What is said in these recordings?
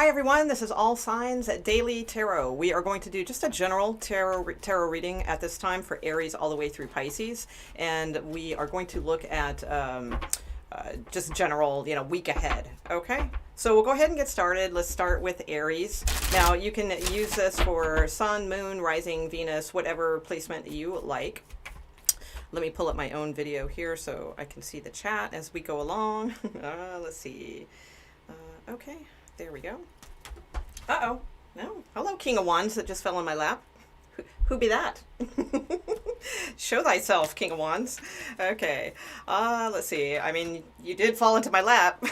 Hi everyone, this is All Signs Daily Tarot. We are going to do just a general tarot reading at this time for Aries all the way through Pisces. And we are going to look at just general, week ahead. Okay, so we'll go ahead and get started. Let's start with Aries. Now you can use this for Sun, Moon, Rising, Venus, whatever placement you like. Let me pull up my own video here so I can see the chat as we go along. Let's see. Okay. There we go. Uh-oh. No. Hello, King of Wands that just fell in my lap. Who be that? Show thyself, King of Wands. Okay. Let's see. I mean, you did fall into my lap.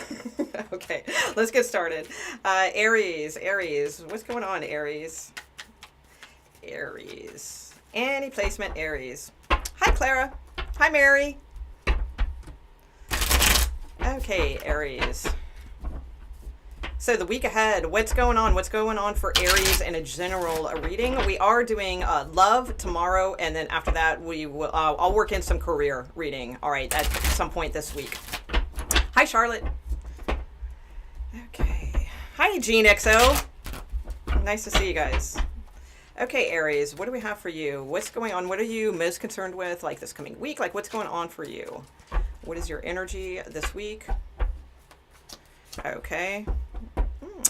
Okay. Let's get started. Aries. What's going on, Aries? Aries. Any placement, Aries. Hi, Clara. Hi, Mary. Okay, Aries. So the week ahead, what's going on? What's going on for Aries in a general reading? We are doing love tomorrow, and then after that, we will. I'll work in some career reading. All right, at some point this week. Hi, Charlotte. Okay. Hi, Gene XO. Nice to see you guys. Okay, Aries, what do we have for you? What's going on? What are you most concerned with, like this coming week? Like, what's going on for you? What is your energy this week? Okay.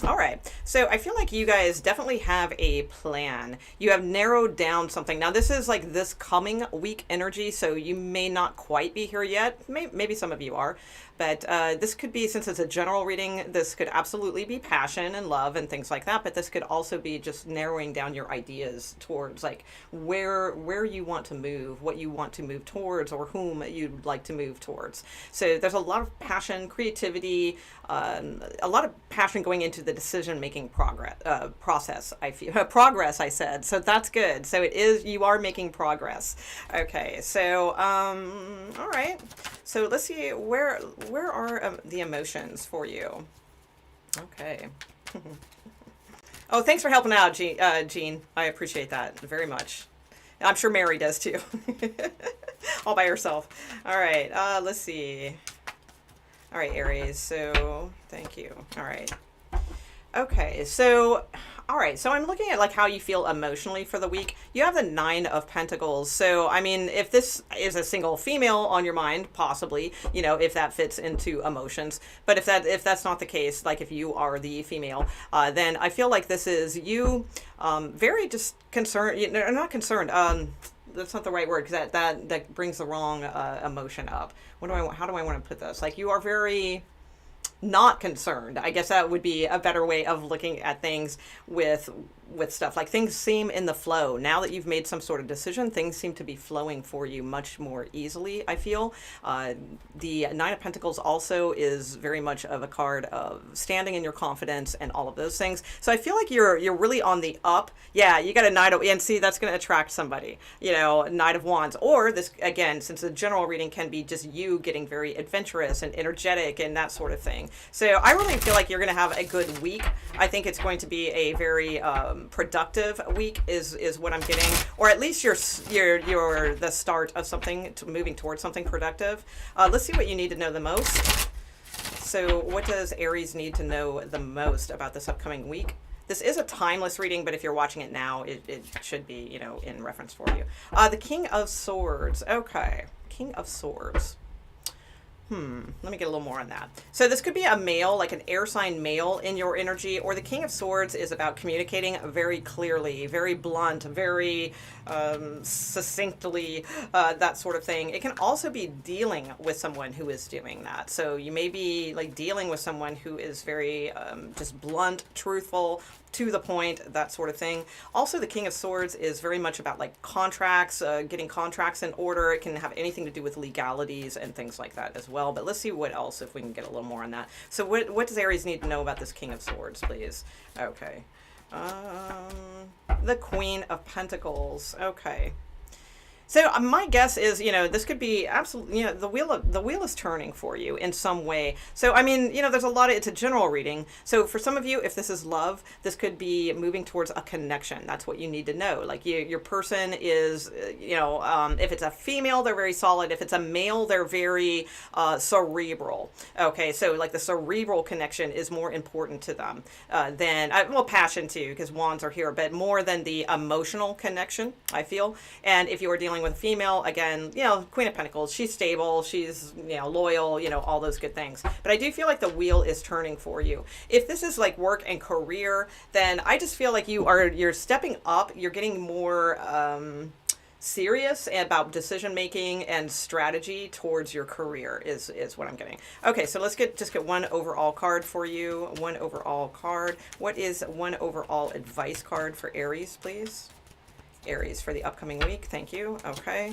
All right. So I feel like you guys definitely have a plan. You have narrowed down something. Now, this is like this coming week energy, so you may not quite be here yet. Maybe some of you are. But this could be, since it's a general reading, this could absolutely be passion and love and things like that. But this could also be just narrowing down your ideas towards like where you want to move, what you want to move towards, or whom you'd like to move towards. So there's a lot of passion, creativity, a lot of passion going into the decision-making process. I feel progress. I said, so that's good. So it is. You are making progress. Okay. So all right. So let's see where are the emotions for you? Okay. Oh, thanks for helping out, Jean. I appreciate that very much. I'm sure Mary does too. All by herself. All right. Let's see. All right, Aries. So thank you. All right. Okay. So, all right. So I'm looking at like how you feel emotionally for the week. You have the 9 of Pentacles. So, I mean, if this is a single female on your mind, possibly, if that fits into emotions. But if that's not the case, like if you are the female, then I feel like this is you very just concerned, not concerned. That's not the right word, because that brings the wrong emotion up. How do I want to put this? Like, you are very not concerned. I guess that would be a better way of looking at things with stuff. Like, things seem in the flow. Now that you've made some sort of decision, things seem to be flowing for you much more easily, I feel. The 9 of Pentacles also is very much of a card of standing in your confidence and all of those things. So I feel like you're really on the up. Yeah, you got a Knight of, and see, that's going to attract somebody, Knight of Wands. Or this, again, since the general reading can be just you getting very adventurous and energetic and that sort of thing. So I really feel like you're going to have a good week. I think it's going to be a very productive week is what I'm getting, or at least you're the start of something, moving towards something productive. Let's see what you need to know the most. So what does Aries need to know the most about this upcoming week? This is a timeless reading, but if you're watching it now, it should be, in reference for you. The King of Swords. Okay. King of Swords. Let me get a little more on that. So this could be a male, like an air sign male in your energy, or the King of Swords is about communicating very clearly, very blunt, very succinctly, that sort of thing. It can also be dealing with someone who is doing that. So you may be like dealing with someone who is very just blunt, truthful, to the point, that sort of thing. Also, the King of Swords is very much about like contracts, getting contracts in order. It can have anything to do with legalities and things like that as well. But let's see what else, if we can get a little more on that. So what does Aries need to know about this King of Swords, please? Okay. The Queen of Pentacles. Okay. So my guess is, this could be absolutely, the wheel is turning for you in some way. So I mean, there's a lot of, it's a general reading. So for some of you, if this is love, this could be moving towards a connection. That's what you need to know. Like your person is, if it's a female, they're very solid. If it's a male, they're very cerebral. Okay, so like the cerebral connection is more important to them than, well, passion too, because wands are here, but more than the emotional connection, I feel. And if you are dealing with a female, again, Queen of Pentacles, she's stable, she's, loyal, all those good things. But I do feel like the wheel is turning for you. If this is like work and career, then I just feel like you're stepping up, you're getting more serious about decision making and strategy towards your career is what I'm getting. Okay, so let's just get one overall card for you. One overall card. What is one overall advice card for Aries, please? Aries for the upcoming week. Thank you. Okay.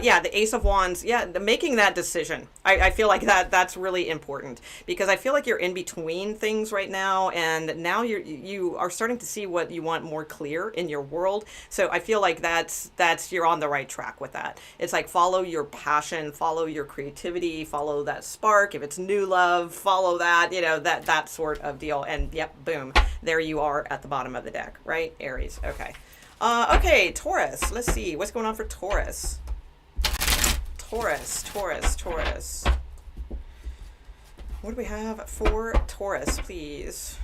Yeah, the Ace of Wands. Yeah, making that decision. I feel like that's really important, because I feel like you're in between things right now, and now you are starting to see what you want more clear in your world. So I feel like that's you're on the right track with that. It's like follow your passion, follow your creativity, follow that spark. If it's new love, follow that, that sort of deal. And yep, boom, there you are at the bottom of the deck, right? Aries. Okay. Okay, Taurus. Let's see what's going on for Taurus. Taurus. What do we have for Taurus, please?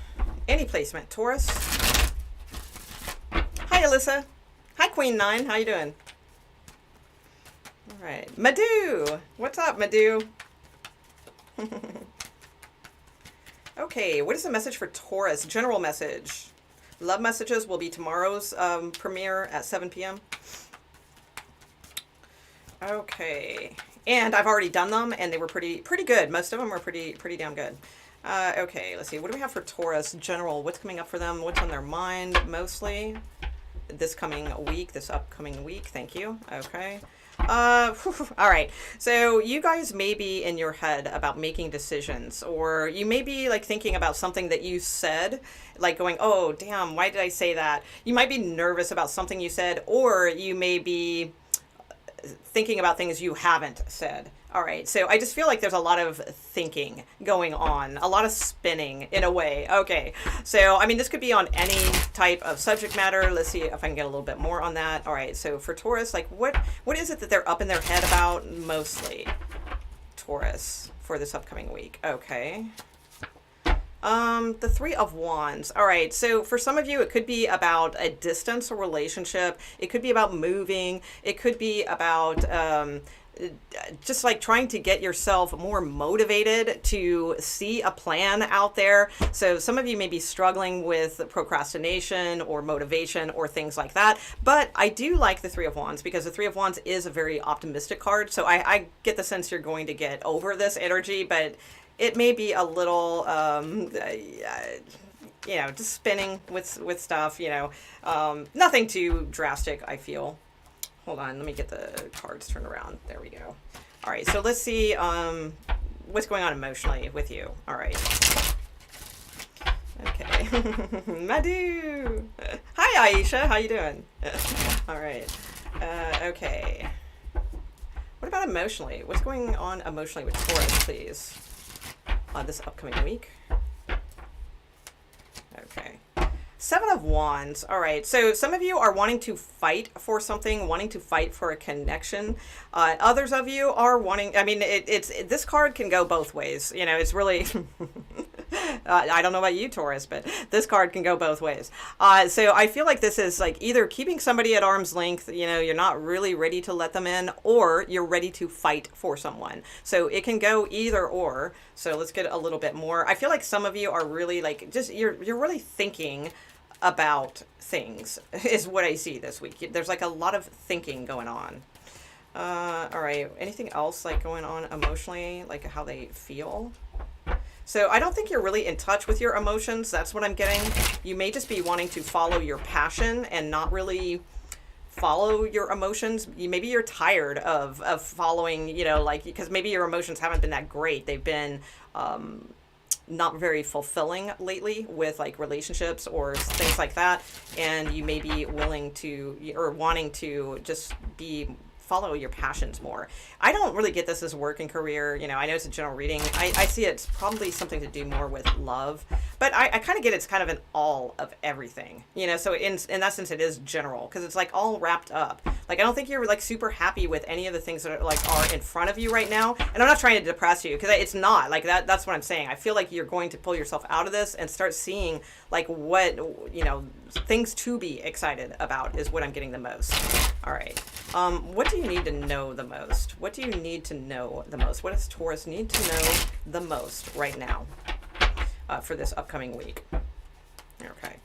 Any placement, Taurus. Hi, Alyssa. Hi, Queen 9. How you doing? All right, Madhu. What's up, Madhu? Okay, what is the message for Taurus? General message. Love messages will be tomorrow's premiere at 7 p.m. Okay, and I've already done them, and they were pretty good. Most of them were pretty damn good. Okay, let's see. What do we have for Taurus? General. What's coming up for them? What's on their mind mostly this upcoming week? Thank you. Okay. All right. So you guys may be in your head about making decisions, or you may be like thinking about something that you said, like going, oh, damn, why did I say that? You might be nervous about something you said, or you may be thinking about things you haven't said. All right. So I just feel like there's a lot of thinking going on, a lot of spinning in a way. Okay. So, I mean, this could be on any type of subject matter. Let's see if I can get a little bit more on that. All right. So for Taurus, like what is it that they're up in their head about mostly? Taurus for this upcoming week. Okay. The Three of Wands. All right. So for some of you, it could be about a distance or relationship. It could be about moving. It could be about, just like trying to get yourself more motivated to see a plan out there. So some of you may be struggling with procrastination or motivation or things like that. But I do like the Three of Wands, because the Three of Wands is a very optimistic card. So I get the sense you're going to get over this energy, but it may be a little, just spinning with stuff, nothing too drastic, I feel. Hold on, let me get the cards turned around. There we go. All right, so let's see what's going on emotionally with you. All right. Okay. Madhu. Hi, Aisha. How you doing? All right. Okay. What about emotionally? What's going on emotionally with Taurus, please? This upcoming week. Okay. Seven of Wands. All right. So some of you are wanting to fight for something, wanting to fight for a connection. Others of you are wanting, I mean, this card can go both ways. It's really, I don't know about you, Taurus, but this card can go both ways. So I feel like this is like either keeping somebody at arm's length, you're not really ready to let them in, or you're ready to fight for someone. So it can go either or. So let's get a little bit more. I feel like some of you are really like, just, you're really thinking about things is what I see this week. There's like a lot of thinking going on. All right. Anything else like going on emotionally, like how they feel? So I don't think you're really in touch with your emotions. That's what I'm getting. You may just be wanting to follow your passion and not really follow your emotions. Maybe you're tired of following, because maybe your emotions haven't been that great. They've been not very fulfilling lately with like relationships or things like that. And you may be willing to or wanting to just be follow your passions more. I don't really get this as work and career. You know, I know it's a general reading. I see it's probably something to do more with love, but I kind of get it's kind of an all of everything, you know, so in that sense it is general because it's like all wrapped up. Like, I don't think you're like super happy with any of the things that are in front of you right now. And I'm not trying to depress you because it's not like that. That's what I'm saying. I feel like you're going to pull yourself out of this and start seeing like what, you know, things to be excited about is what I'm getting the most. All right. What do you need to know the most? What do you need to know the most? What does Taurus need to know the most right now for this upcoming week? Okay.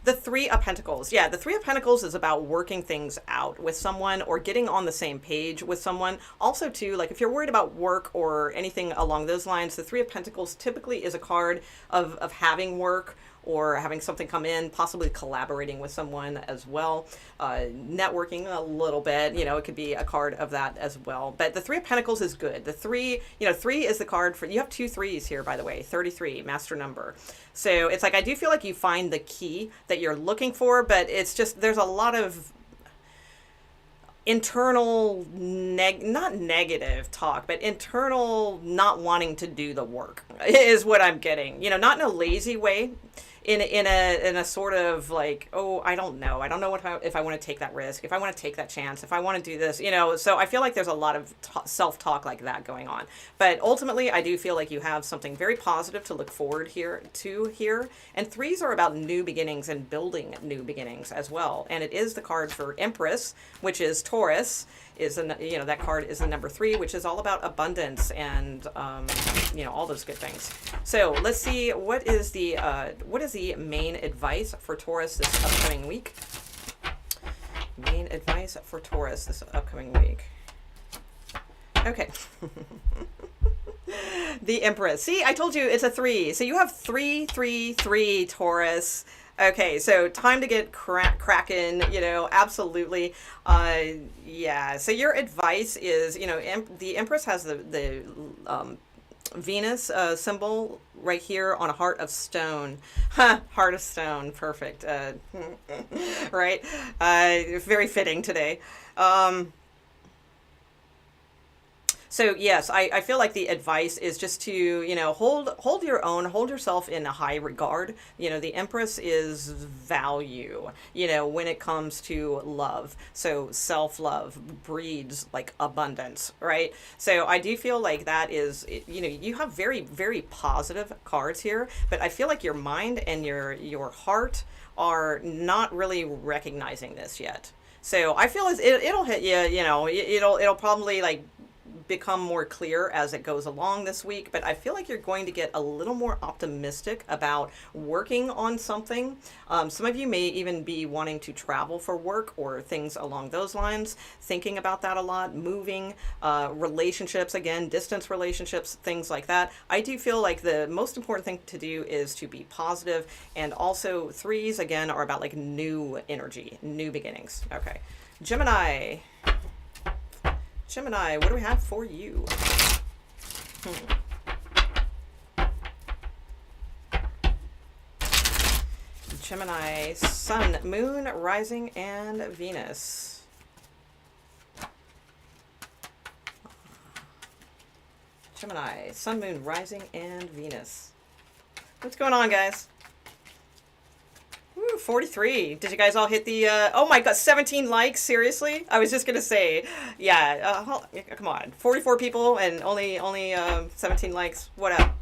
The Three of Pentacles. Yeah, the Three of Pentacles is about working things out with someone or getting on the same page with someone. Also, too, like if you're worried about work or anything along those lines, the Three of Pentacles typically is a card of having work or having something come in, possibly collaborating with someone as well, networking a little bit, you know, it could be a card of that as well. But the Three of Pentacles is good. The three, you know, three is the card for, you have 2 3s here, by the way, 33, master number. So it's like, I do feel like you find the key that you're looking for, but it's just, there's a lot of internal, not negative talk, but internal not wanting to do the work is what I'm getting, you know, not in a lazy way, in a sort of like, oh, I don't know if I want to take that risk, if I want to take that chance, if I want to do this, you know. So I feel like there's a lot of self-talk like that going on, but ultimately I do feel like you have something very positive to look forward here, and 3s are about new beginnings and building new beginnings as well. And it is the card for Empress, which is Taurus, is you know, that card is the number 3, which is all about abundance and you know, all those good things. So let's see, what is the main advice for Taurus this upcoming week? Main advice for Taurus this upcoming week. Okay. The Empress. See, I told you it's a 3. So you have 3 3 3 Taurus. Okay, so time to get cracking, you know, absolutely. Yeah, so your advice is, you know, the Empress has the Venus symbol right here on a heart of stone. Heart of stone, perfect. Right? Very fitting today. So yes, I feel like the advice is just to, you know, hold your own, hold yourself in a high regard. You know, the Empress is value, you know, when it comes to love. So self-love breeds like abundance, right? So I do feel like that is, you know, you have very, very positive cards here, but I feel like your mind and your heart are not really recognizing this yet. So I feel as it'll hit you, you know, it'll probably like become more clear as it goes along this week, but I feel like you're going to get a little more optimistic about working on something. Some of you may even be wanting to travel for work or things along those lines, thinking about that a lot, moving, relationships, again, distance relationships, things like that. I do feel like the most important thing to do is to be positive, and also 3s, again, are about like new energy, new beginnings. Okay, Gemini, what do we have for you? Gemini, Sun, Moon, Rising, and Venus. Gemini, Sun, Moon, Rising, and Venus. What's going on, guys? Ooh, 43. Did you guys all hit the, oh my god, 17 likes? Seriously? I was just gonna say, yeah, come on. 44 people and only 17 likes. What up?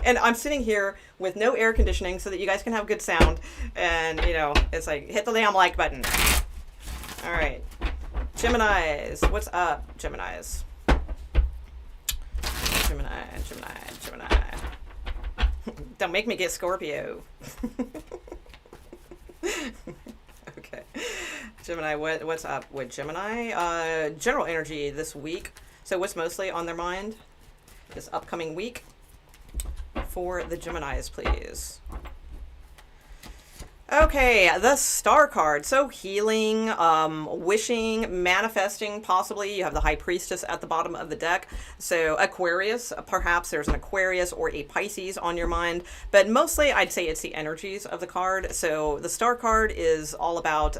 And I'm sitting here with no air conditioning so that you guys can have good sound. And, you know, it's like, hit the damn like button. All right. Geminis. What's up, Geminis? Gemini. Don't make me get Scorpio. Okay. Gemini, what's up with Gemini? General energy this week. So what's mostly on their mind this upcoming week for the Geminis, please? Okay, the Star card. So healing, wishing, manifesting, possibly. You have the High Priestess at the bottom of the deck. So Aquarius, perhaps there's an Aquarius or a Pisces on your mind. But mostly I'd say it's the energies of the card. So the Star card is all about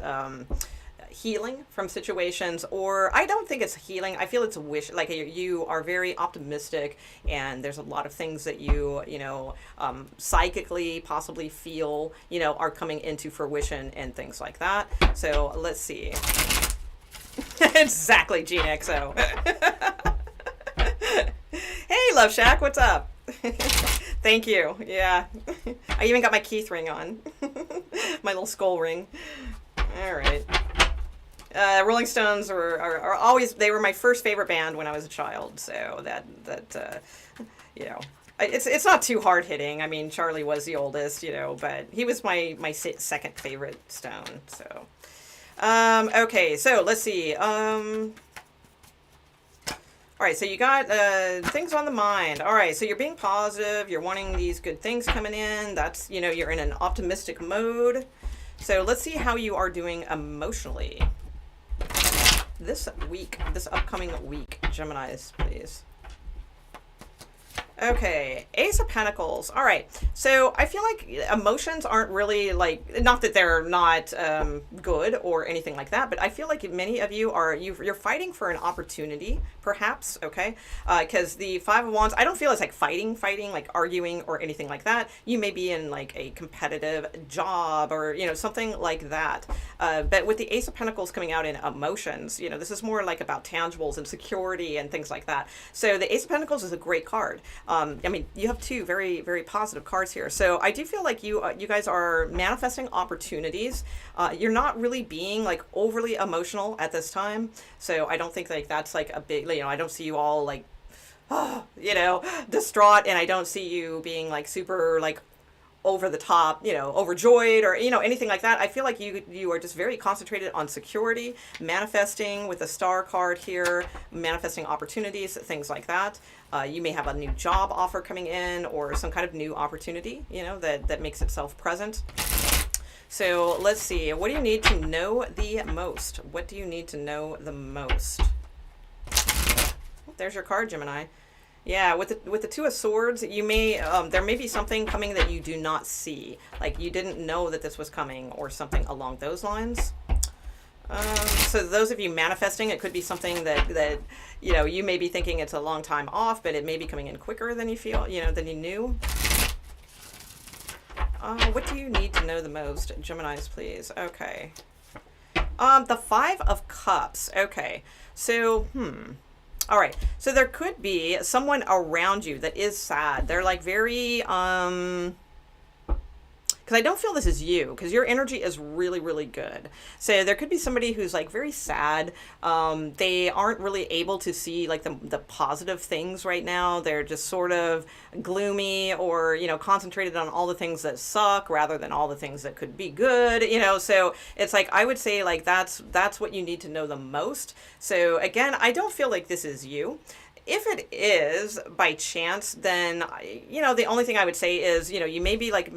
healing from situations, or I don't think it's healing. I feel it's a wish. Like you are very optimistic, and there's a lot of things that you know, psychically possibly feel, you know, are coming into fruition and things like that. So let's see. Exactly, Gene XO. Hey, Love Shack, what's up? Thank you. Yeah. I even got my Keith ring on. My little skull ring. All right. Rolling Stones are always, they were my first favorite band when I was a child. So that you know, it's not too hard hitting. I mean, Charlie was the oldest, you know, but he was my second favorite Stone. So, okay. So let's see. All right, so you got things on the mind. All right, so you're being positive. You're wanting these good things coming in. That's, you know, you're in an optimistic mode. So let's see how you are doing emotionally this week, this upcoming week. Geminis, please. Okay, Ace of Pentacles. All right, so I feel like emotions aren't really like, not that they're not good or anything like that, but I feel like many of you are, you're fighting for an opportunity, perhaps, okay? Because the Five of Wands, I don't feel it's like fighting, like arguing or anything like that. You may be in like a competitive job or, you know, something like that. But with the Ace of Pentacles coming out in emotions, you know, this is more like about tangibles and security and things like that. So the Ace of Pentacles is a great card. I mean, you have two very, very positive cards here. So I do feel like you guys are manifesting opportunities. You're not really being like overly emotional at this time. So I don't think like that's like a big, you know, I don't see you all like, you know, distraught, and I don't see you being like super like over the top, you know, overjoyed or, you know, anything like that. I feel like you are just very concentrated on security, manifesting with the Star card here, manifesting opportunities, things like that. You may have a new job offer coming in or some kind of new opportunity, you know, that makes itself present. So let's see. What do you need to know the most? What do you need to know the most? There's your card, Gemini. Yeah, with the Two of Swords, you may there may be something coming that you do not see, like you didn't know that this was coming or something along those lines. So those of you manifesting, it could be something that you know, you may be thinking it's a long time off, but it may be coming in quicker than you feel, you know, than you knew. What do you need to know the most, Geminis, please? Okay. The Five of Cups. Okay. So, all right. So there could be someone around you that is sad. They're like very, because I don't feel this is you, because your energy is really, really good. So there could be somebody who's like very sad. They aren't really able to see like the positive things right now. They're just sort of gloomy or, you know, concentrated on all the things that suck rather than all the things that could be good, you know. So it's like, I would say like that's what you need to know the most. So again, I don't feel like this is you. If it is by chance, then, you know, the only thing I would say is, you know, you may be like,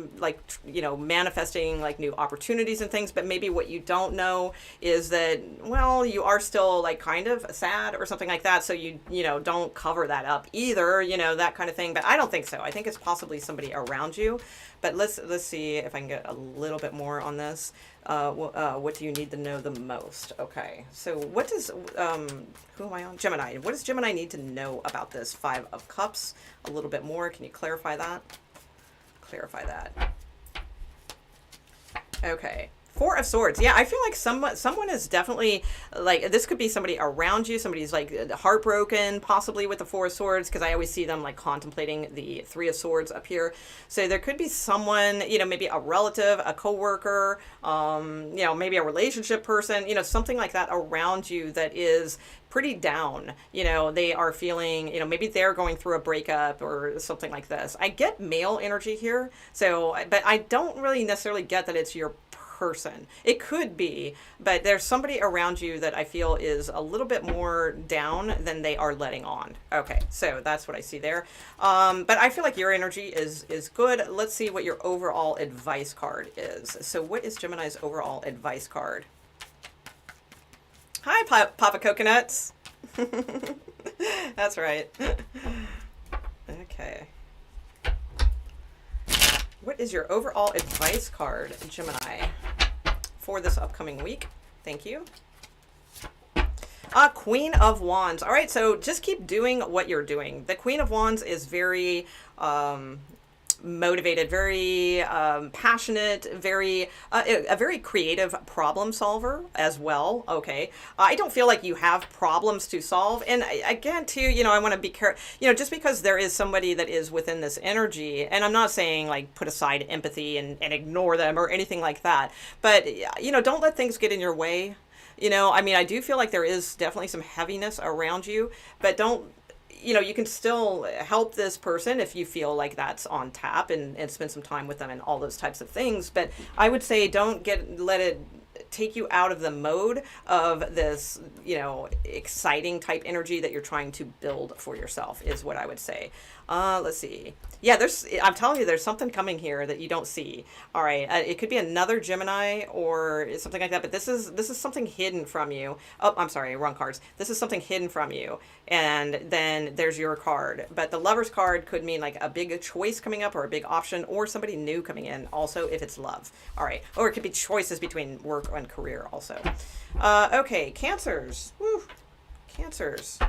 you know, manifesting like new opportunities and things, but maybe what you don't know is that, well, you are still like kind of sad or something like that. So you know, don't cover that up either, you know, that kind of thing. But I don't think so. I think it's possibly somebody around you. But let's see if I can get a little bit more on this. What do you need to know the most? Okay, so what does, who am I on? Gemini. What does Gemini need to know about this Five of Cups? A little bit more. Can you clarify that? Clarify that. Okay. Four of Swords. Yeah, I feel like someone is definitely, like, this could be somebody around you. Somebody's like heartbroken, possibly with the Four of Swords, because I always see them like contemplating the Three of Swords up here. So there could be someone, you know, maybe a relative, a coworker, you know, maybe a relationship person, you know, something like that around you that is pretty down. You know, they are feeling, you know, maybe they're going through a breakup or something like this. I get male energy here, so, but I don't really necessarily get that it's your person. It could be, but there's somebody around you that I feel is a little bit more down than they are letting on. Okay, so that's what I see there. But I feel like your energy is good. Let's see what your overall advice card is. So what is Gemini's overall advice card? Hi, Papa Coconuts. That's right. Okay. What is your overall advice card, Gemini, for this upcoming week? Thank you. Queen of Wands. All right, so just keep doing what you're doing. The Queen of Wands is very motivated, very passionate, very a very creative problem solver as well. Okay, I don't feel like you have problems to solve, and again, too, you know, I want to be careful. You know, just because there is somebody that is within this energy, and I'm not saying like put aside empathy and ignore them or anything like that, but you know, don't let things get in your way. You know, I mean, I do feel like there is definitely some heaviness around you, but don't, you know, you can still help this person if you feel like that's on tap, and spend some time with them and all those types of things. But I would say don't let it take you out of the mode of this, you know, exciting type energy that you're trying to build for yourself, is what I would say. Let's see. Yeah, I'm telling you, there's something coming here that you don't see. All right. It could be another Gemini or something like that, but this is something hidden from you. Oh, I'm sorry, wrong cards. This is something hidden from you. And then there's your card. But the Lover's card could mean like a big choice coming up or a big option or somebody new coming in also, if it's love. All right. Or it could be choices between work and career also. Okay, Cancers. Woo. Cancers.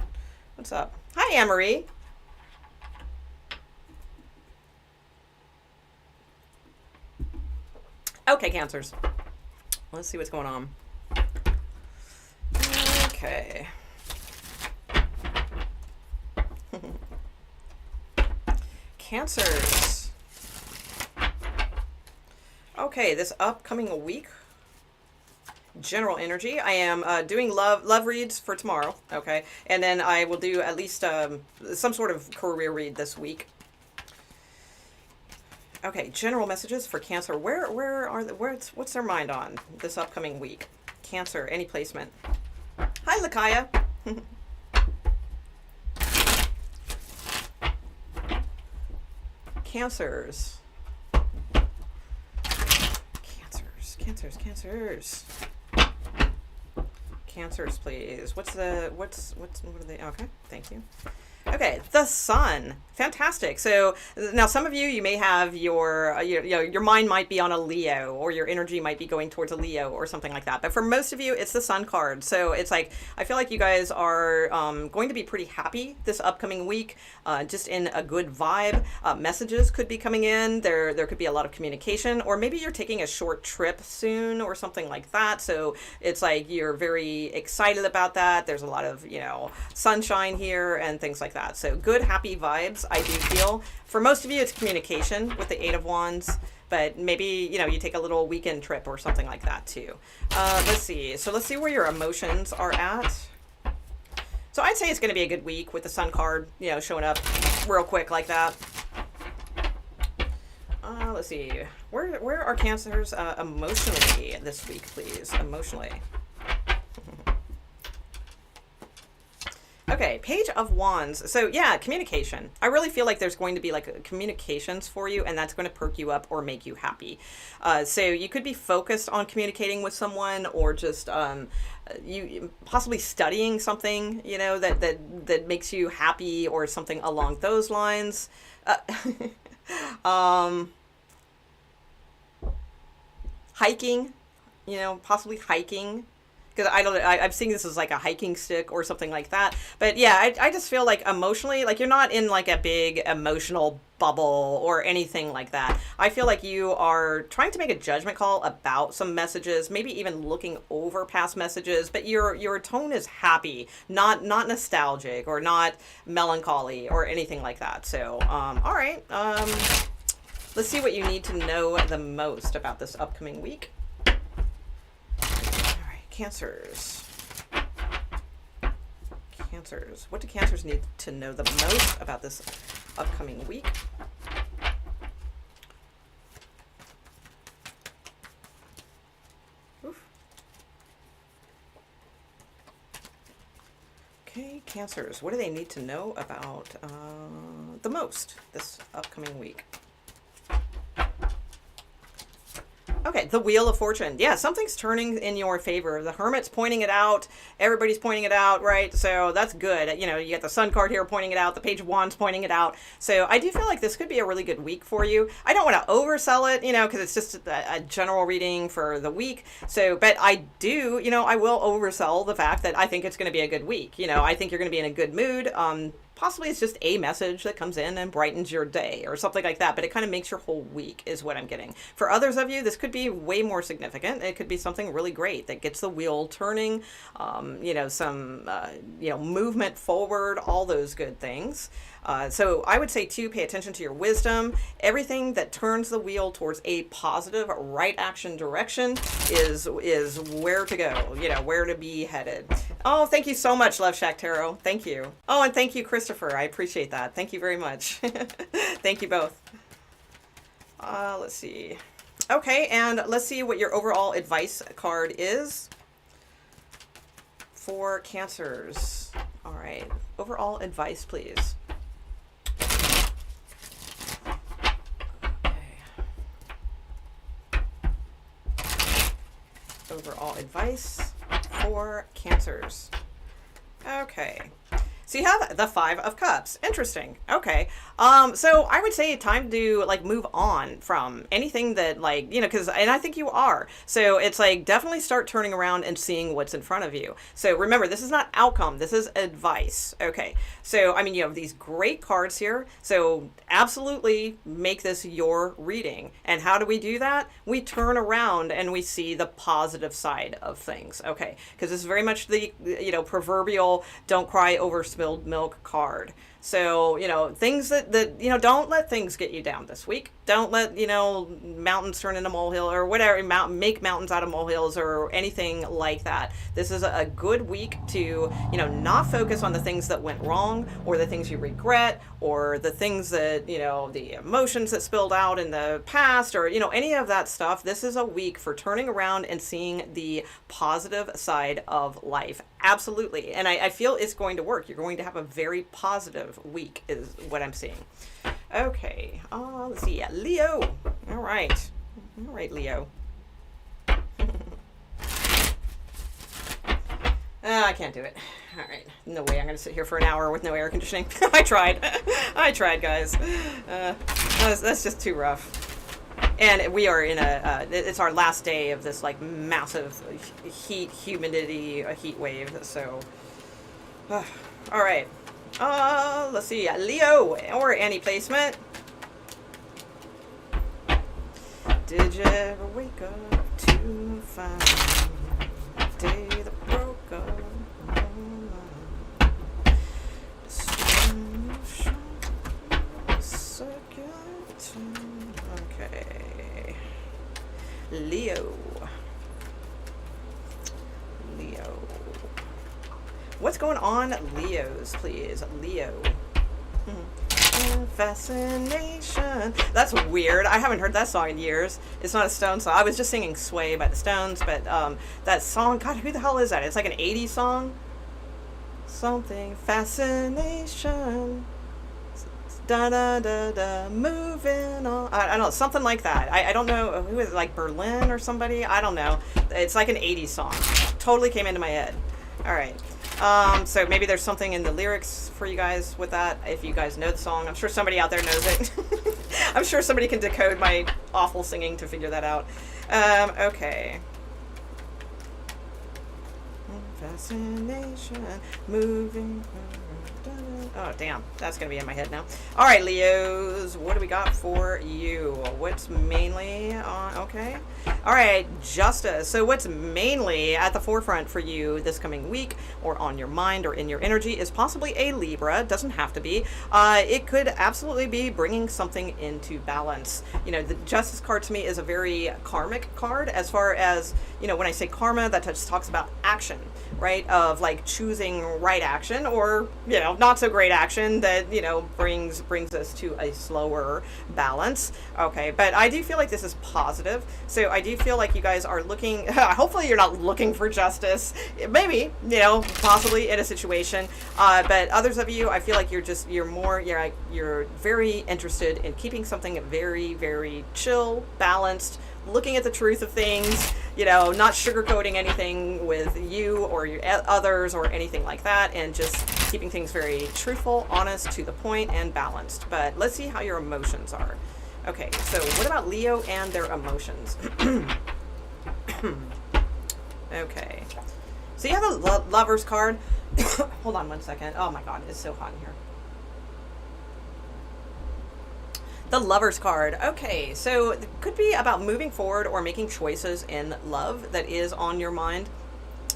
What's up? Hi, Anne-Marie. Okay, Cancers. Let's see what's going on. Okay. Cancers. Okay, this upcoming week, general energy. I am doing love reads for tomorrow. Okay, and then I will do at least some sort of career read this week. Okay, general messages for Cancer. What's their mind on this upcoming week? Cancer, any placement. Hi, Lakaya. Cancers. Cancers. Cancers, please. What are they? Okay, thank you. Okay, the Sun. Fantastic. So now some of you may have your mind might be on a Leo, or your energy might be going towards a Leo or something like that. But for most of you, it's the Sun card. So it's like, I feel like you guys are going to be pretty happy this upcoming week, just in a good vibe. Messages could be coming in. There could be a lot of communication, or maybe you're taking a short trip soon or something like that. So it's like you're very excited about that. There's a lot of, you know, sunshine here and things like that. So good, happy vibes, I do feel. For most of you, it's communication with the Eight of Wands, but maybe, you know, you take a little weekend trip or something like that too. Let's see. So let's see where your emotions are at. So I'd say it's going to be a good week with the Sun card, you know, showing up real quick like that. Let's see. Where are Cancers emotionally this week, please? Emotionally. Okay, Page of Wands. So yeah, communication. I really feel like there's going to be like communications for you, and that's going to perk you up or make you happy. So you could be focused on communicating with someone, or just you possibly studying something, you know, that makes you happy, or something along those lines. Hiking, you know, possibly hiking. Because I'm seeing this as like a hiking stick or something like that. But yeah, I just feel like emotionally, like you're not in like a big emotional bubble or anything like that. I feel like you are trying to make a judgment call about some messages, maybe even looking over past messages, but your tone is happy, not nostalgic or not melancholy or anything like that. So, all right. Let's see what you need to know the most about this upcoming week. Cancers. What do Cancers need to know the most about this upcoming week? Oof. Okay, Cancers. What do they need to know about the most this upcoming week? Okay, the Wheel of Fortune. Yeah, something's turning in your favor. The Hermit's pointing it out. Everybody's pointing it out, right? So that's good. You know, you get the Sun card here pointing it out. The Page of Wands pointing it out. So I do feel like this could be a really good week for you. I don't want to oversell it, you know, because it's just a general reading for the week. So, but I do, you know, I will oversell the fact that I think it's going to be a good week. You know, I think you're going to be in a good mood. Possibly it's just a message that comes in and brightens your day or something like that, but it kind of makes your whole week is what I'm getting. For others of you, this could be way more significant. It could be something really great that gets the wheel turning, you know, some, you know, movement forward, all those good things. So I would say too, pay attention to your wisdom. Everything that turns the wheel towards a positive right action direction is where to go, you know, where to be headed. Oh, thank you so much, Love Shack Tarot. Thank you. Oh, and thank you, Christopher. I appreciate that. Thank you very much. Thank you both. Let's see. Okay, and let's see what your overall advice card is for Cancers. All right, overall advice, please. Overall advice for Cancers. Okay. So you have the Five of Cups. Interesting. Okay. So I would say time to like move on from anything that like, you know, and I think you are. So it's like definitely start turning around and seeing what's in front of you. So remember, this is not outcome. This is advice. Okay. So, I mean, you have these great cards here. So absolutely make this your reading. And how do we do that? We turn around and we see the positive side of things. Okay. Because this is very much the, you know, proverbial don't cry over spilled milk card. So, you know, things that, you know, don't let things get you down this week. Don't let, you know, mountains turn into molehill or whatever, make mountains out of molehills or anything like that. This is a good week to, you know, not focus on the things that went wrong or the things you regret or the things that, you know, the emotions that spilled out in the past or, you know, any of that stuff. This is a week for turning around and seeing the positive side of life. Absolutely. And I feel it's going to work. You're going to have a very positive week is what I'm seeing. Okay. Let's see. Leo. All right. All right, Leo. I can't do it. All right. No way I'm going to sit here for an hour with no air conditioning. I tried. I tried, guys. That's just too rough. And we are in it's our last day of this like massive humidity, heat wave. So, all right. Let's see. Leo or any placement. Did you ever wake up to find a day that broke up? Okay. Leo. What's going on, Leos, please? Leo. Fascination. That's weird. I haven't heard that song in years. It's not a Stones song. I was just singing Sway by the Stones, but that song, God, who the hell is that? It's like an 80s song. Something. Fascination. Da-da-da-da, moving on. I don't know, something like that. I don't know, who is it, like Berlin or somebody? I don't know. It's like an 80s song. Totally came into my head. All right. So maybe there's something in the lyrics for you guys with that, if you guys know the song. I'm sure somebody out there knows it. I'm sure somebody can decode my awful singing to figure that out. Okay. Fascination, moving. Oh, damn. That's going to be in my head now. All right, Leos. What do we got for you? What's mainly on? Okay. All right, Justice. So what's mainly at the forefront for you this coming week or on your mind or in your energy is possibly a Libra. It doesn't have to be. It could absolutely be bringing something into balance. You know, the Justice card to me is a very karmic card as far as, you know, when I say karma, that just talks about action, right? Of like choosing right action or, you know, not so great action that, you know, brings us to a slower or balance. Okay, but I do feel like this is positive. So I do feel like you guys are looking, hopefully you're not looking for justice. Maybe, you know, possibly in a situation. But others of you, I feel like you're very interested in keeping something very, very chill, balanced, looking at the truth of things, you know, not sugarcoating anything with you or your others or anything like that, and just keeping things very truthful, honest, to the point, and balanced. But let's see how your emotions are. Okay, so what about Leo and their emotions? Okay, so you have a Lover's card. Hold on one second. Oh my God, it's so hot in here. The Lover's card. Okay, so it could be about moving forward or making choices in love that is on your mind.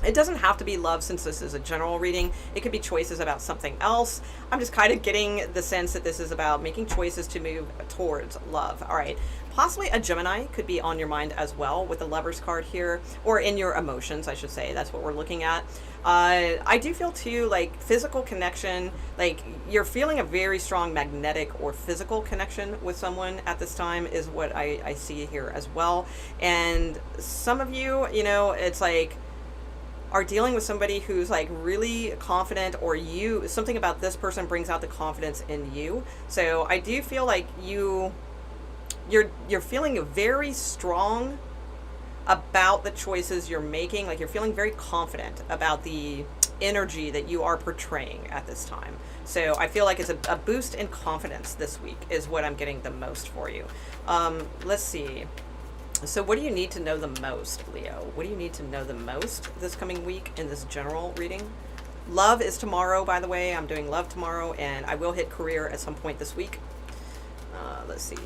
It doesn't have to be love, since this is a general reading. It could be choices about something else. I'm just kind of getting the sense that this is about making choices to move towards love. All right. Possibly a Gemini could be on your mind as well with the Lover's card here, or in your emotions, I should say. That's what we're looking at. I do feel too, like, physical connection, like you're feeling a very strong magnetic or physical connection with someone at this time is what I see here as well. And some of you, you know, it's like, are dealing with somebody who's like really confident, or something about this person brings out the confidence in you. So I do feel like you're feeling very strong about the choices you're making. Like you're feeling very confident about the energy that you are portraying at this time. So I feel like it's a boost in confidence this week is what I'm getting the most for you. Let's see. So what do you need to know the most, Leo? What do you need to know the most this coming week in this general reading? Love is tomorrow, by the way. I'm doing love tomorrow, and I will hit career at some point this week. Let's see.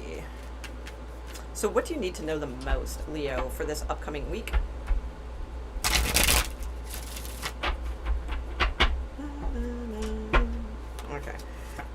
So what do you need to know the most, Leo, for this upcoming week? Okay.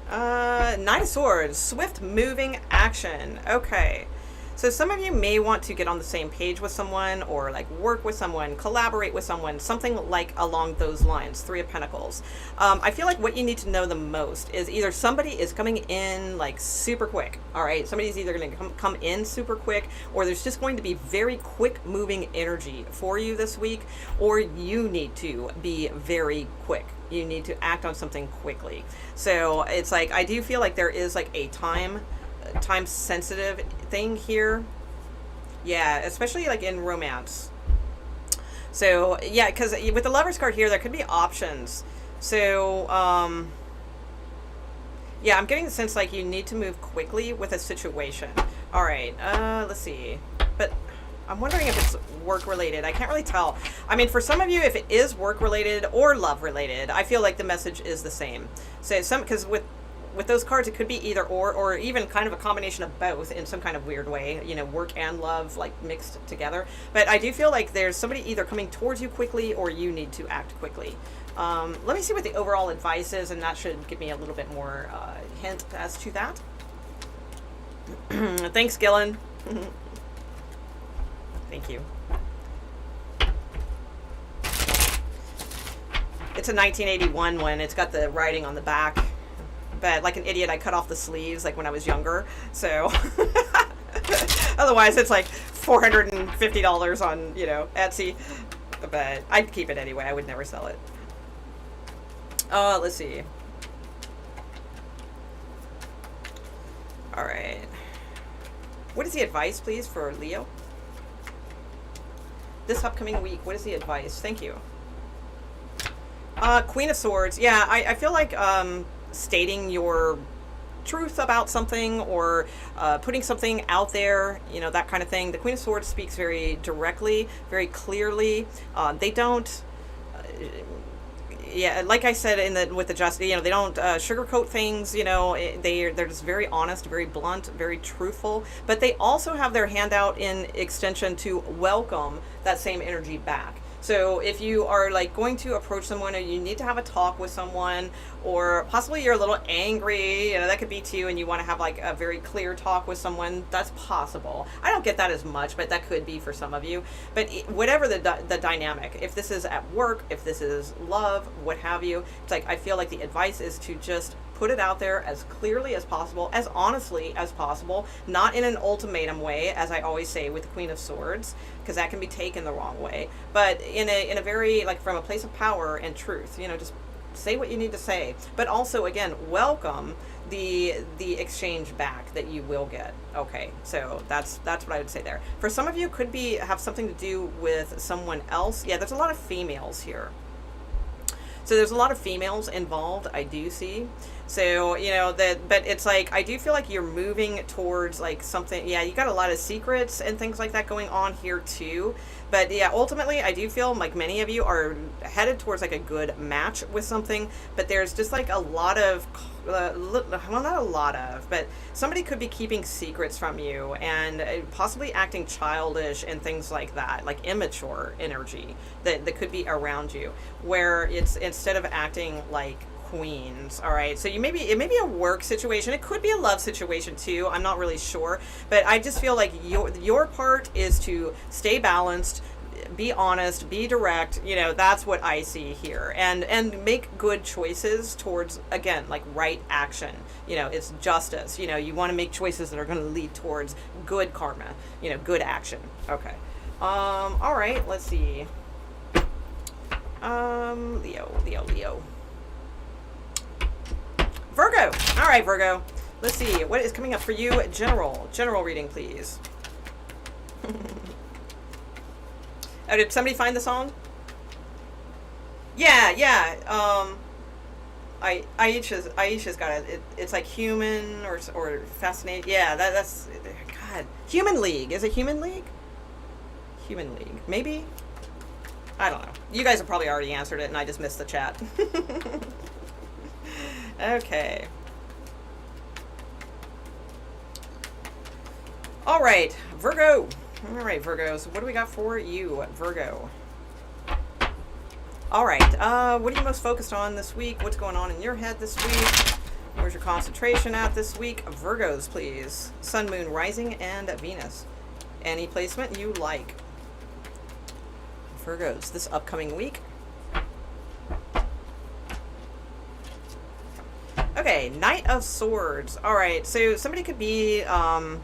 Knight of Swords, swift moving action. Okay. So some of you may want to get on the same page with someone, or like work with someone, collaborate with someone, something like along those lines. Three of Pentacles. I feel like what you need to know the most is either somebody is coming in like super quick. All right. Somebody's either going to come in super quick, or there's just going to be very quick moving energy for you this week, or you need to be very quick. You need to act on something quickly. So it's like, I do feel like there is like a time sensitive thing here. Yeah, especially like in romance. So yeah, because with the Lover's card here, there could be options. So yeah, I'm getting the sense like you need to move quickly with a situation. All right, let's see. But I'm wondering if it's work related. I can't really tell. I mean, for some of you, if it is work related or love related, I feel like the message is the same. So because with those cards, it could be either or even kind of a combination of both in some kind of weird way, you know, work and love like mixed together. But I do feel like there's somebody either coming towards you quickly, or you need to act quickly. Let me see what the overall advice is, and that should give me a little bit more hint as to that. Thanks, Gillen. Thank you. It's a 1981 one. It's got the writing on the back. But like an idiot, I cut off the sleeves like when I was younger. So otherwise it's like $450 on, you know, Etsy. But I'd keep it anyway. I would never sell it. Let's see. All right. What is the advice, please, for Leo? This upcoming week, what is the advice? Thank you. Queen of Swords. Yeah, I feel like stating your truth about something, or putting something out there, you know, that kind of thing. The Queen of Swords speaks very directly, very clearly. They don't, yeah, like I said with the justice, you know, they don't sugarcoat things. You know, they're just very honest, very blunt, very truthful. But they also have their hand out in extension to welcome that same energy back. So if you are like going to approach someone, or you need to have a talk with someone, or possibly you're a little angry, you know, that could be too, and you want to have like a very clear talk with someone, that's possible. I don't get that as much, but that could be for some of you. But whatever the dynamic, if this is at work, if this is love, what have you, it's like, I feel like the advice is to just put it out there as clearly as possible, as honestly as possible, not in an ultimatum way, as I always say with the Queen of Swords, because that can be taken the wrong way, but in a very, like, from a place of power and truth, you know, just say what you need to say, but also, again, welcome the exchange back that you will get. Okay, so that's what I would say there. For some of you, could be have something to do with someone else. Yeah, there's a lot of females here. So there's a lot of females involved, I do see. So, you know, but it's like, I do feel like you're moving towards like something, yeah, you got a lot of secrets and things like that going on here too. But yeah, ultimately, I do feel like many of you are headed towards like a good match with something, but there's just like a lot of, well, not a lot of, but somebody could be keeping secrets from you and possibly acting childish and things like that, like immature energy that could be around you, where it's, instead of acting like queens. All right, so it may be a work situation, it could be a love situation too, I'm not really sure, but I just feel like your part is to stay balanced, be honest, be direct, you know, that's what I see here, and make good choices towards, again, like right action, you know, it's justice, you know, you want to make choices that are going to lead towards good karma, you know, good action. Okay, all right, let's see. Leo. Virgo. All right, Virgo. Let's see. What is coming up for you? General reading, please. Oh, did somebody find the song? Yeah. Aisha's got it. It's like human or fascinating. Yeah, that's God. Human League. Is it Human League? Human League. Maybe. I don't know. You guys have probably already answered it, and I just missed the chat. Okay. All right, Virgo. All right, Virgo. So what do we got for you, Virgo? All right. What are you most focused on this week? What's going on in your head this week? Where's your concentration at this week? Virgos, please. Sun, Moon, Rising, and Venus. Any placement you like. Virgos, this upcoming week. Okay, Knight of Swords. All right, so somebody could be a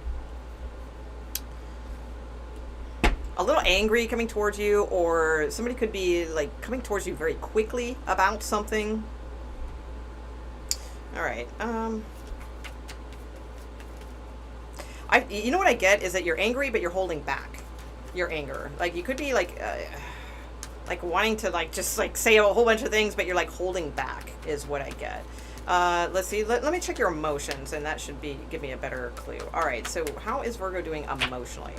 little angry coming towards you, or somebody could be like coming towards you very quickly about something. All right. You know what I get is that you're angry, but you're holding back your anger. Like you could be like wanting to like just like say a whole bunch of things, but you're like holding back is what I get. Let's see. Let me check your emotions, and that should give me a better clue. All right. So how is Virgo doing emotionally?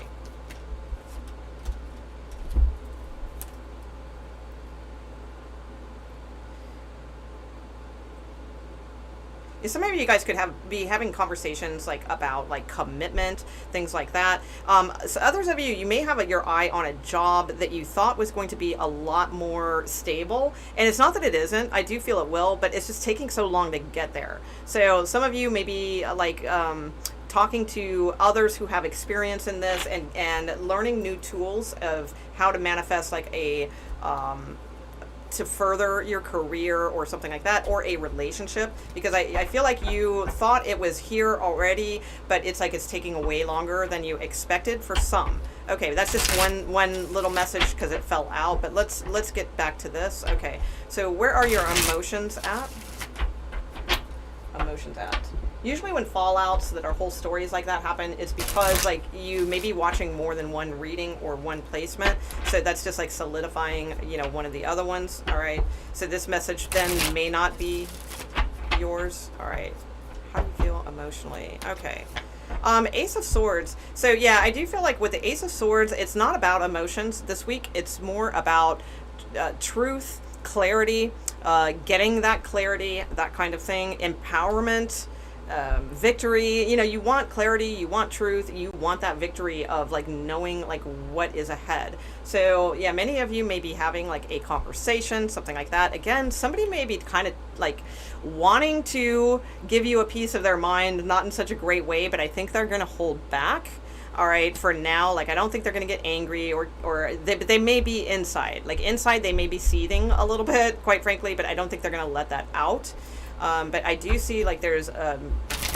Yeah, so maybe you guys could be having conversations like about like commitment, things like that. So others of you may have your eye on a job that you thought was going to be a lot more stable, and it's not that it isn't. I do feel it will, but it's just taking so long to get there. So some of you may be like talking to others who have experience in this and learning new tools of how to manifest like a to further your career or something like that, or a relationship, because I feel like you thought it was here already, but it's like it's taking way longer than you expected for some. Okay, that's just one little message because it fell out, but let's get back to this. Okay, so where are your emotions at? Usually when fallouts that are whole stories like that happen, it's because like you may be watching more than one reading or one placement. So that's just like solidifying, you know, one of the other ones. All right. So this message then may not be yours. All right. How do you feel emotionally? Okay. Ace of Swords. So yeah, I do feel like with the Ace of Swords, it's not about emotions this week. It's more about truth, clarity, getting that clarity, that kind of thing, empowerment, victory. You know, you want clarity, you want truth, you want that victory of like knowing like what is ahead. So yeah, many of you may be having like a conversation, something like that. Again, somebody may be kind of like wanting to give you a piece of their mind, not in such a great way, but I think they're going to hold back. All right, for now, like I don't think they're going to get angry, or they may be inside. Like inside they may be seething a little bit, quite frankly, but I don't think they're going to let that out. But I do see like there's a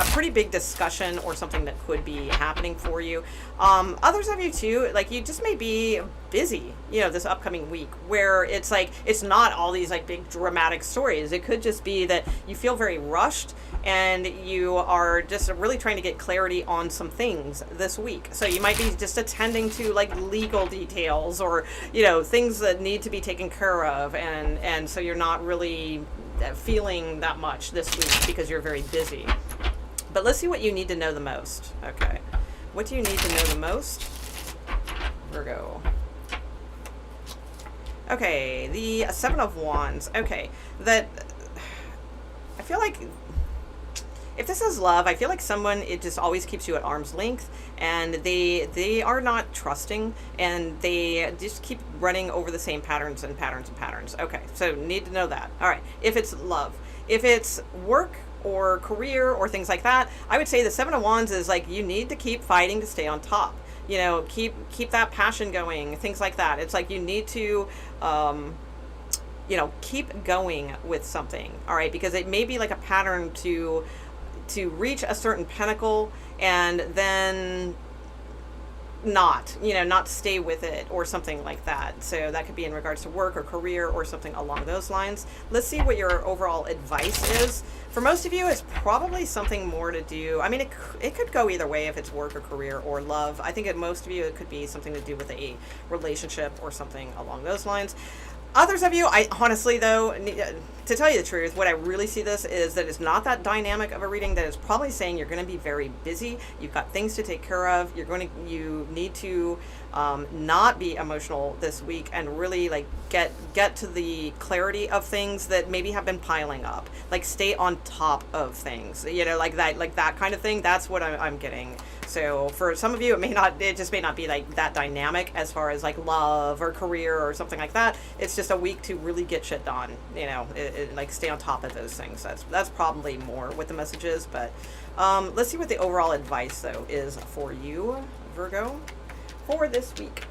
pretty big discussion or something that could be happening for you. Others of you too, like you just may be busy, you know, this upcoming week, where it's like, it's not all these like big dramatic stories. It could just be that you feel very rushed and you are just really trying to get clarity on some things this week. So you might be just attending to like legal details or, you know, things that need to be taken care of. And so you're not really feeling that much this week because you're very busy. But let's see what you need to know the most. Okay. What do you need to know the most? Virgo. Okay, the Seven of Wands. Okay, that I feel like if this is love, I feel like someone, it just always keeps you at arm's length, and they are not trusting, and they just keep running over the same patterns and patterns and patterns. Okay, so need to know that. All right, if it's love. If it's work or career or things like that, I would say the Seven of Wands is like, you need to keep fighting to stay on top. You know, keep that passion going, things like that. It's like you need to, you know, keep going with something, all right? Because it may be like a pattern to reach a certain pinnacle and then not stay with it or something like that. So that could be in regards to work or career or something along those lines. Let's see what your overall advice is. For most of you, it's probably something more to do. I mean, it could go either way if it's work or career or love. I think at most of you, it could be something to do with a relationship or something along those lines. Others of you, I honestly though, to tell you the truth, what I really see this is that it's not that dynamic of a reading. That is probably saying you're going to be very busy. You've got things to take care of. You need to not be emotional this week and really like get to the clarity of things that maybe have been piling up. Like stay on top of things, you know, like that kind of thing. That's what I'm getting. So for some of you, it just may not be like that dynamic as far as like love or career or something like that. It's just a week to really get shit done, you know, like stay on top of those things. That's probably more what the message is. But let's see what the overall advice though is for you, Virgo, for this week.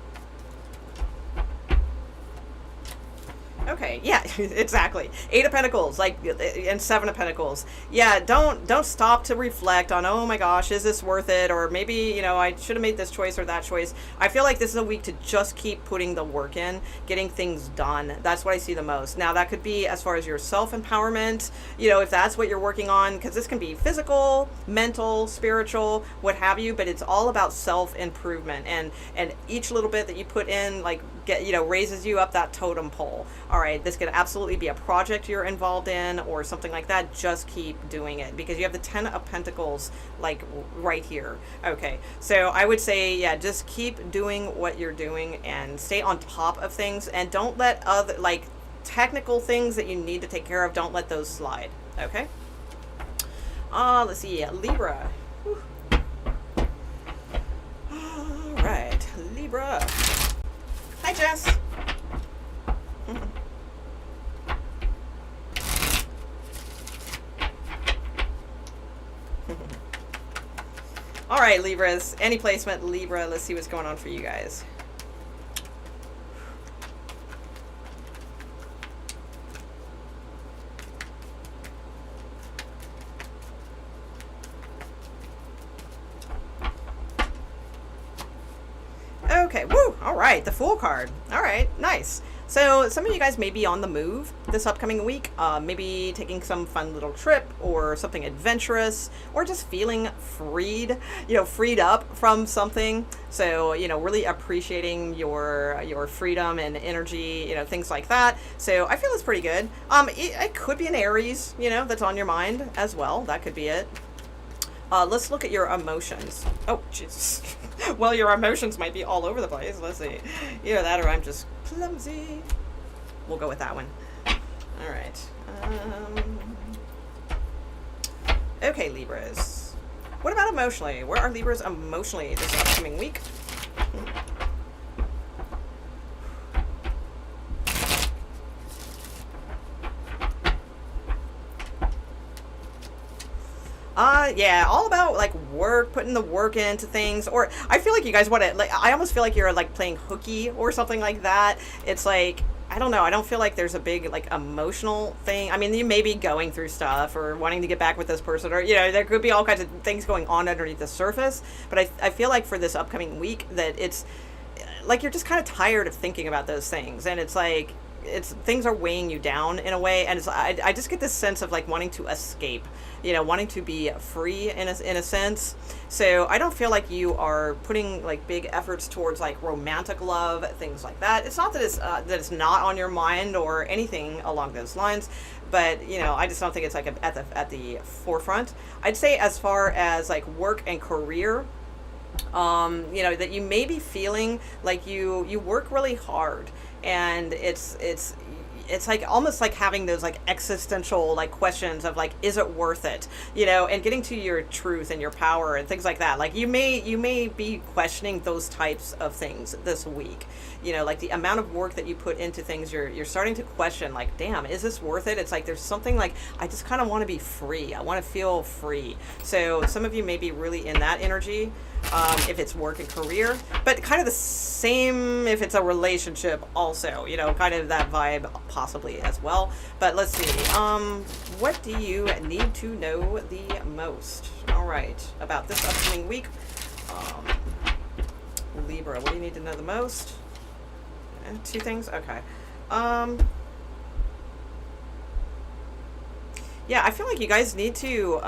Okay, yeah, exactly. Eight of Pentacles, like, and Seven of Pentacles. Yeah, don't stop to reflect on, oh my gosh, is this worth it? Or maybe, you know, I should have made this choice or that choice. I feel like this is a week to just keep putting the work in, getting things done. That's what I see the most. Now, that could be as far as your self-empowerment, you know, if that's what you're working on, because this can be physical, mental, spiritual, what have you, but it's all about self-improvement. And each little bit that you put in, like, raises you up that totem pole. All right, this could absolutely be a project you're involved in or something like that. Just keep doing it because you have the 10 of Pentacles like right here. Okay, so I would say, yeah, just keep doing what you're doing and stay on top of things and don't let other like technical things that you need to take care of, don't let those slide. Okay. Let's see, Libra. Whew. All right, Libra. Hi, Jess. All right, Libras. Any placement, Libra. Let's see what's going on for you guys. Okay, woo! All right, the Fool card. All right, nice. So some of you guys may be on the move this upcoming week, maybe taking some fun little trip or something adventurous, or just feeling freed up from something. So, you know, really appreciating your freedom and energy, you know, things like that. So I feel it's pretty good. It could be an Aries, you know, that's on your mind as well. That could be it. Let's look at your emotions. Oh, Jesus. Well, your emotions might be all over the place. Let's see. Either that or I'm just clumsy. We'll go with that one. All right. Okay, Libras. What about emotionally? Where are Libras emotionally this upcoming week? Yeah, all about like work, putting the work into things, or I feel like you guys want to, like, I almost feel like you're like playing hooky or something like that. It's like, I don't know. I don't feel like there's a big like emotional thing. I mean, you may be going through stuff or wanting to get back with this person, or there could be all kinds of things going on underneath the surface. But I feel like for this upcoming week that it's like you're just kind of tired of thinking about those things, and it's like things are weighing you down in a way, and I just get this sense of like wanting to escape, wanting to be free in a sense. So I don't feel like you are putting like big efforts towards like romantic love, things like that. It's not that it's not on your mind or anything along those lines, but I just don't think it's like at the forefront. I'd say as far as like work and career, that you may be feeling like you work really hard, and it's like almost like having those like existential like questions of like, is it worth it, and getting to your truth and your power and things like that. Like you may be questioning those types of things this week, like the amount of work that you put into things, you're starting to question like, damn, is this worth it? It's like there's something like, I just kind of want to be free, I want to feel free. So some of you may be really in that energy, if it's work and career, but kind of the same if it's a relationship also, kind of that vibe possibly as well. But let's see, what do you need to know the most, all right, about this upcoming week? Libra, what do you need to know the most? Two things, okay. Yeah, I feel like you guys need to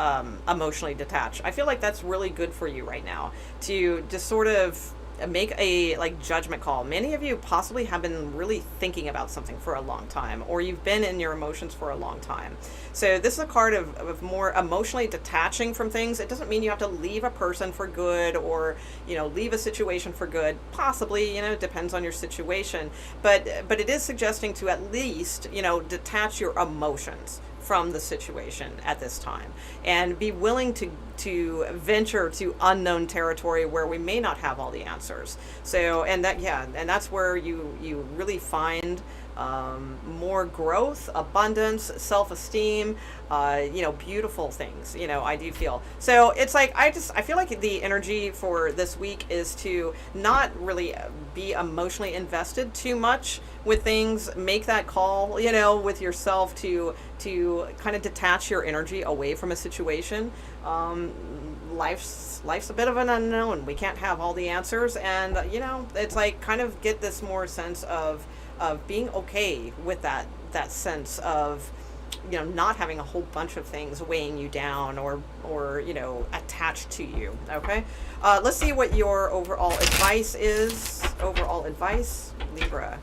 emotionally detach. I feel like that's really good for you right now, to just sort of make a like judgment call. Many of you possibly have been really thinking about something for a long time, or you've been in your emotions for a long time. So this is a card of more emotionally detaching from things. It doesn't mean you have to leave a person for good, or leave a situation for good. Possibly, it depends on your situation, but it is suggesting to at least detach your emotions from the situation at this time, and be willing to venture to unknown territory where we may not have all the answers. So, and that's where you really find more growth, abundance, self-esteem, beautiful things, I do feel. So it's like, I feel like the energy for this week is to not really be emotionally invested too much with things. Make that call, with yourself to kind of detach your energy away from a situation. Life's a bit of an unknown. We can't have all the answers, and it's like kind of get this more sense of being okay with that sense of not having a whole bunch of things weighing you down or attached to you. Okay, let's see what your overall advice is. Overall advice, Libra.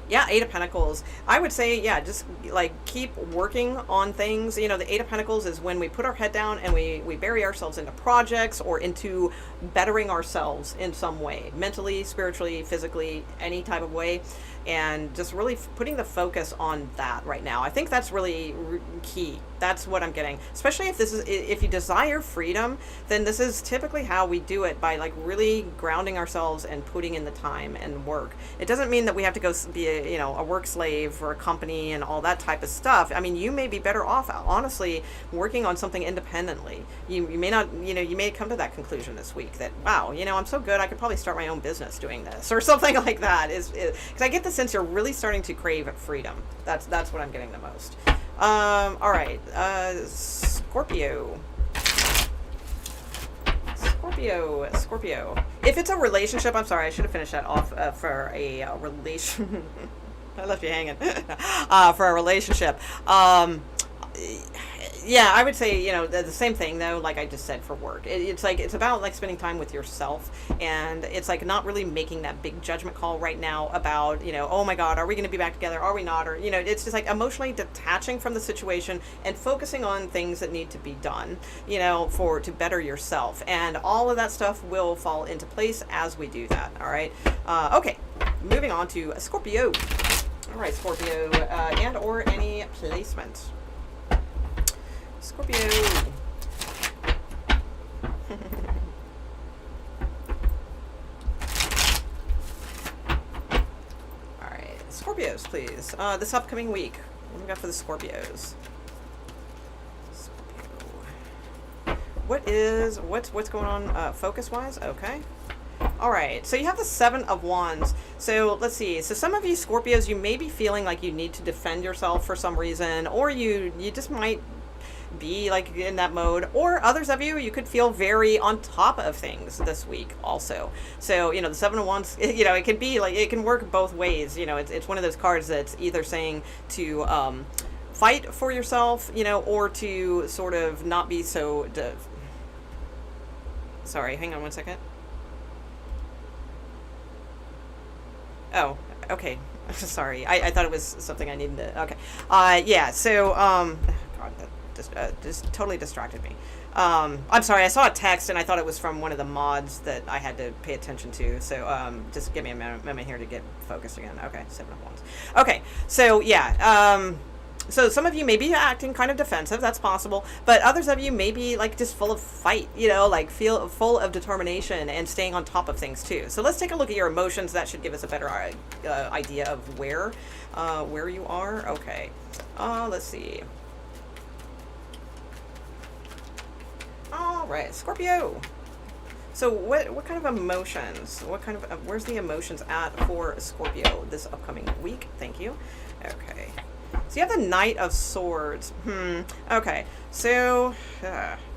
Yeah, Eight of Pentacles. I would say, yeah, just like keep working on things. The Eight of Pentacles is when we put our head down and we bury ourselves into projects or into bettering ourselves in some way, mentally, spiritually, physically, any type of way. And just really putting the focus on that right now. I think that's really key. That's what I'm getting. Especially if you desire freedom, then this is typically how we do it, by like really grounding ourselves and putting in the time and work. It doesn't mean that we have to go be a work slave for a company and all that type of stuff. I mean, you may be better off, honestly, working on something independently. You may not, you may come to that conclusion this week that, wow, I'm so good, I could probably start my own business doing this or something like that. Because I get the sense you're really starting to crave freedom. That's what I'm getting the most. All right, Scorpio. If it's a relationship, I'm sorry, I should have finished that off for a relation. I left you hanging. For a relationship. Yeah, I would say, the same thing though, like I just said for work. It's like, it's about like spending time with yourself, and it's like not really making that big judgment call right now about, oh my God, are we going to be back together? Are we not? Or, it's just like emotionally detaching from the situation and focusing on things that need to be done, to better yourself. And all of that stuff will fall into place as we do that. All right. Okay. Moving on to Scorpio. All right, Scorpio, and or any placement. Scorpio. All right, Scorpios, please. This upcoming week, what do we got for the Scorpios? Scorpio. What's going on focus-wise? Okay. All right, so you have the Seven of Wands. So let's see. So some of you Scorpios, you may be feeling like you need to defend yourself for some reason, or you just might be like in that mode, or others of you, you could feel very on top of things this week also. So, you know, the Seven of Wands, you know, it can be like, it can work both ways. You know, it's one of those cards that's either saying to fight for yourself, you know, or to sort of not be so sorry, hang on one second. Oh, okay. Sorry. I thought it was something I needed to, okay. Yeah, so, God, that just totally distracted me. I'm sorry, I saw a text and I thought it was from one of the mods that I had to pay attention to. So, just give me a moment here to get focused again. Okay, Seven of Wands. Okay, so yeah, so some of you may be acting kind of defensive, that's possible, but others of you may be like just full of fight, you know, like feel full of determination and staying on top of things too. So let's take a look at your emotions. That should give us a better idea of where you are. Okay, let's see. All right, Scorpio. So what kind of emotions, where's the emotions at for Scorpio this upcoming week? Thank you. Okay. So you have the Knight of Swords. Okay. So,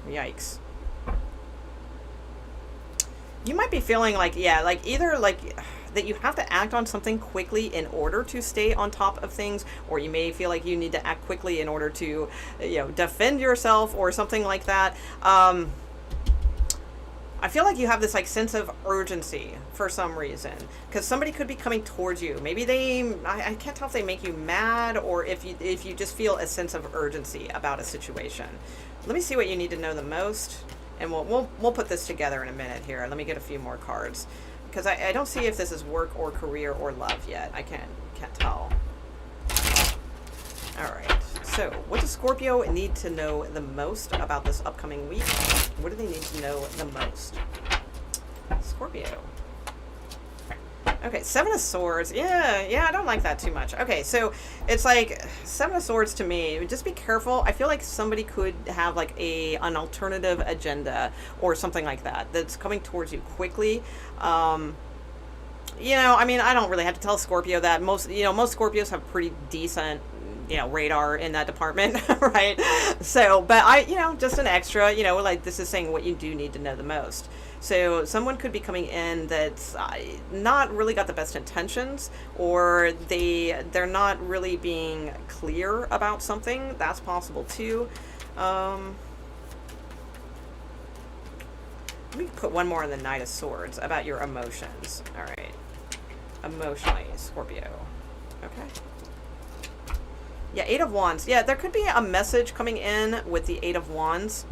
yikes. You might be feeling like, yeah, like either like that you have to act on something quickly in order to stay on top of things, or you may feel like you need to act quickly in order to, you know, defend yourself or something like that. I feel like you have this like sense of urgency for some reason, because somebody could be coming towards you. Maybe I can't tell if they make you mad or if you just feel a sense of urgency about a situation. Let me see what you need to know the most, and we'll put this together in a minute here. Let me get a few more cards, because I don't see if this is work or career or love yet. I can't tell. All right. So, what does Scorpio need to know the most about this upcoming week? What do they need to know the most? Scorpio. Okay, Seven of Swords. Yeah, I don't like that too much. Okay, so it's like Seven of Swords to me. Just be careful. I feel like somebody could have like an alternative agenda or something like that that's coming towards you quickly. You know, I mean, I don't really have to tell Scorpio that. Most Scorpios have pretty decent, you know, radar in that department, right? So, but just an extra, you know, like this is saying what you do need to know the most. So someone could be coming in that's not really got the best intentions, or they're not really being clear about something. That's possible too. Let me put one more on the Knight of Swords about your emotions. All right. Emotionally, Scorpio. Okay. Yeah, Eight of Wands. Yeah, there could be a message coming in with the Eight of Wands.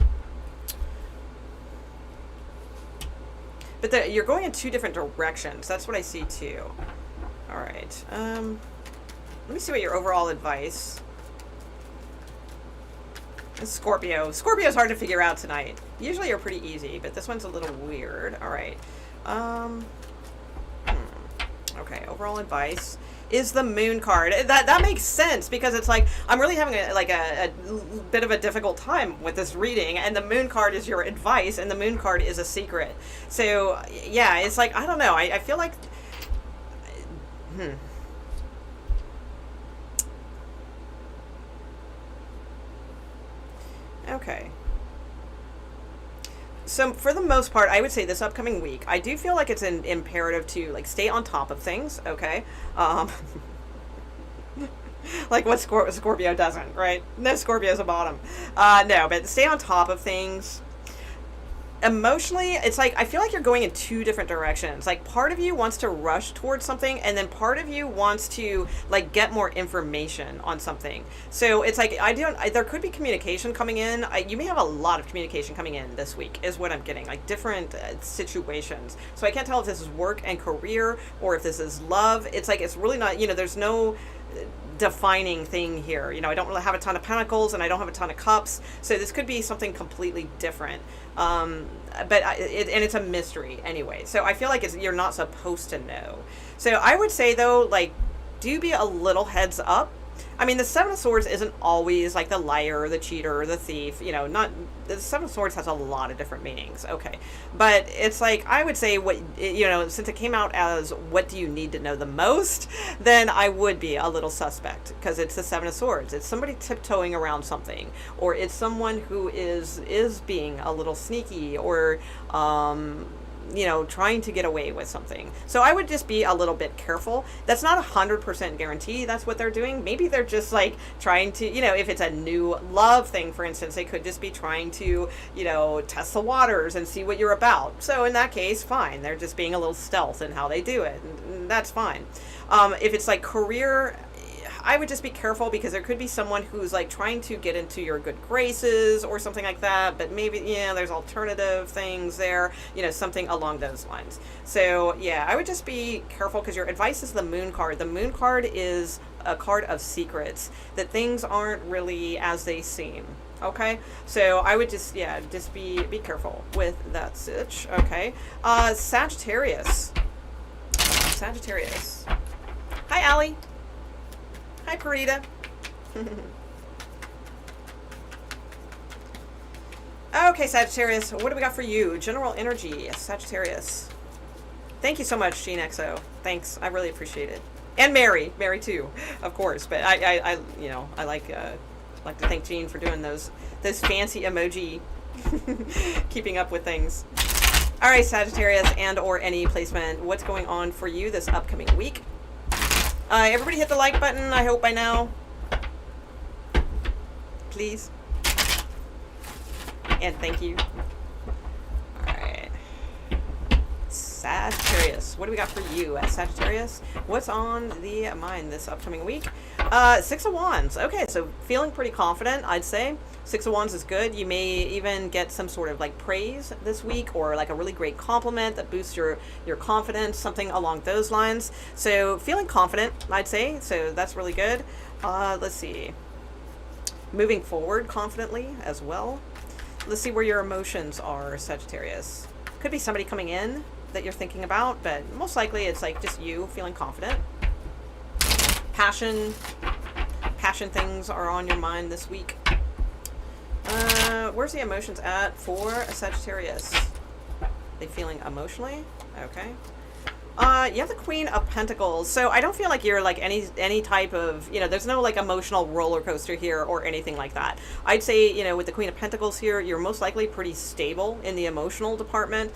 But you're going in two different directions. That's what I see too. All right. Let me see what your overall advice. Scorpio. Scorpio's hard to figure out tonight. Usually you're pretty easy, but this one's a little weird. All right. Okay, overall advice is the Moon card. That makes sense, because it's like I'm really having a bit of a difficult time with this reading, and the Moon card is your advice, and the Moon card is a secret. So yeah, it's like, I don't know. I feel like Okay. So for the most part, I would say this upcoming week, I do feel like it's an imperative to like stay on top of things, okay? Like what Scorpio doesn't, right? No Scorpio's a bottom. No, but stay on top of things. Emotionally, it's like I feel like you're going in two different directions. Like part of you wants to rush towards something, and then part of you wants to like get more information on something. So it's like there could be communication coming in. You may have a lot of communication coming in this week is what I'm getting, like different situations. So I can't tell if this is work and career or if this is love. It's like it's really not, there's no defining thing here. I don't really have a ton of pentacles and I don't have a ton of cups, so this could be something completely different. But it's a mystery anyway, so I feel like you're not supposed to know. So I would say though, like, do be a little heads up. I mean, the Seven of Swords isn't always like the liar, the cheater, the thief, you know, not, the Seven of Swords has a lot of different meanings, okay. But it's like, I would say what, you know, since it came out as what do you need to know the most, then I would be a little suspect, because it's the Seven of Swords. It's somebody tiptoeing around something, or it's someone who is being a little sneaky, or, you know, trying to get away with something. So I would just be a little bit careful. That's not 100% guarantee that's what they're doing. Maybe they're just like trying to, you know, if it's a new love thing, for instance, they could just be trying to, you know, test the waters and see what you're about. So in that case, fine. They're just being a little stealth in how they do it. And that's fine. If it's like career, I would just be careful, because there could be someone who's like trying to get into your good graces or something like that, but maybe, yeah, there's alternative things there, you know, something along those lines. So yeah, I would just be careful, because your advice is the Moon card. The Moon card is a card of secrets, that things aren't really as they seem. Okay, so I would just, yeah, just be careful with that sitch. Okay, Sagittarius. Sagittarius. Hi, Allie. Hi, Parita. Okay, Sagittarius, what do we got for you? General energy, Sagittarius. Thank you so much, Gene XO. Thanks, I really appreciate it. And Mary too, of course. But I you know, I like to thank Gene for doing those fancy emoji, keeping up with things. All right, Sagittarius, and or any placement. What's going on for you this upcoming week? Everybody hit the like button, I hope by now. Please. And thank you. Alright. Sagittarius. What do we got for you at Sagittarius? What's on the mind this upcoming week? Six of Wands. Okay, so feeling pretty confident, I'd say. Six of Wands is good. You may even get some sort of like praise this week, or like a really great compliment that boosts your confidence, something along those lines. So feeling confident, I'd say. So that's really good. Let's see. Moving forward confidently as well. Let's see where your emotions are, Sagittarius. Could be somebody coming in that you're thinking about, but most likely it's like just you feeling confident. Passion things are on your mind this week. Where's the emotions at for a Sagittarius? They feeling emotionally? Okay. You have the Queen of Pentacles. So I don't feel like you're like any type of, you know, there's no like emotional roller coaster here or anything like that. I'd say, you know, with the Queen of Pentacles here, you're most likely pretty stable in the emotional department.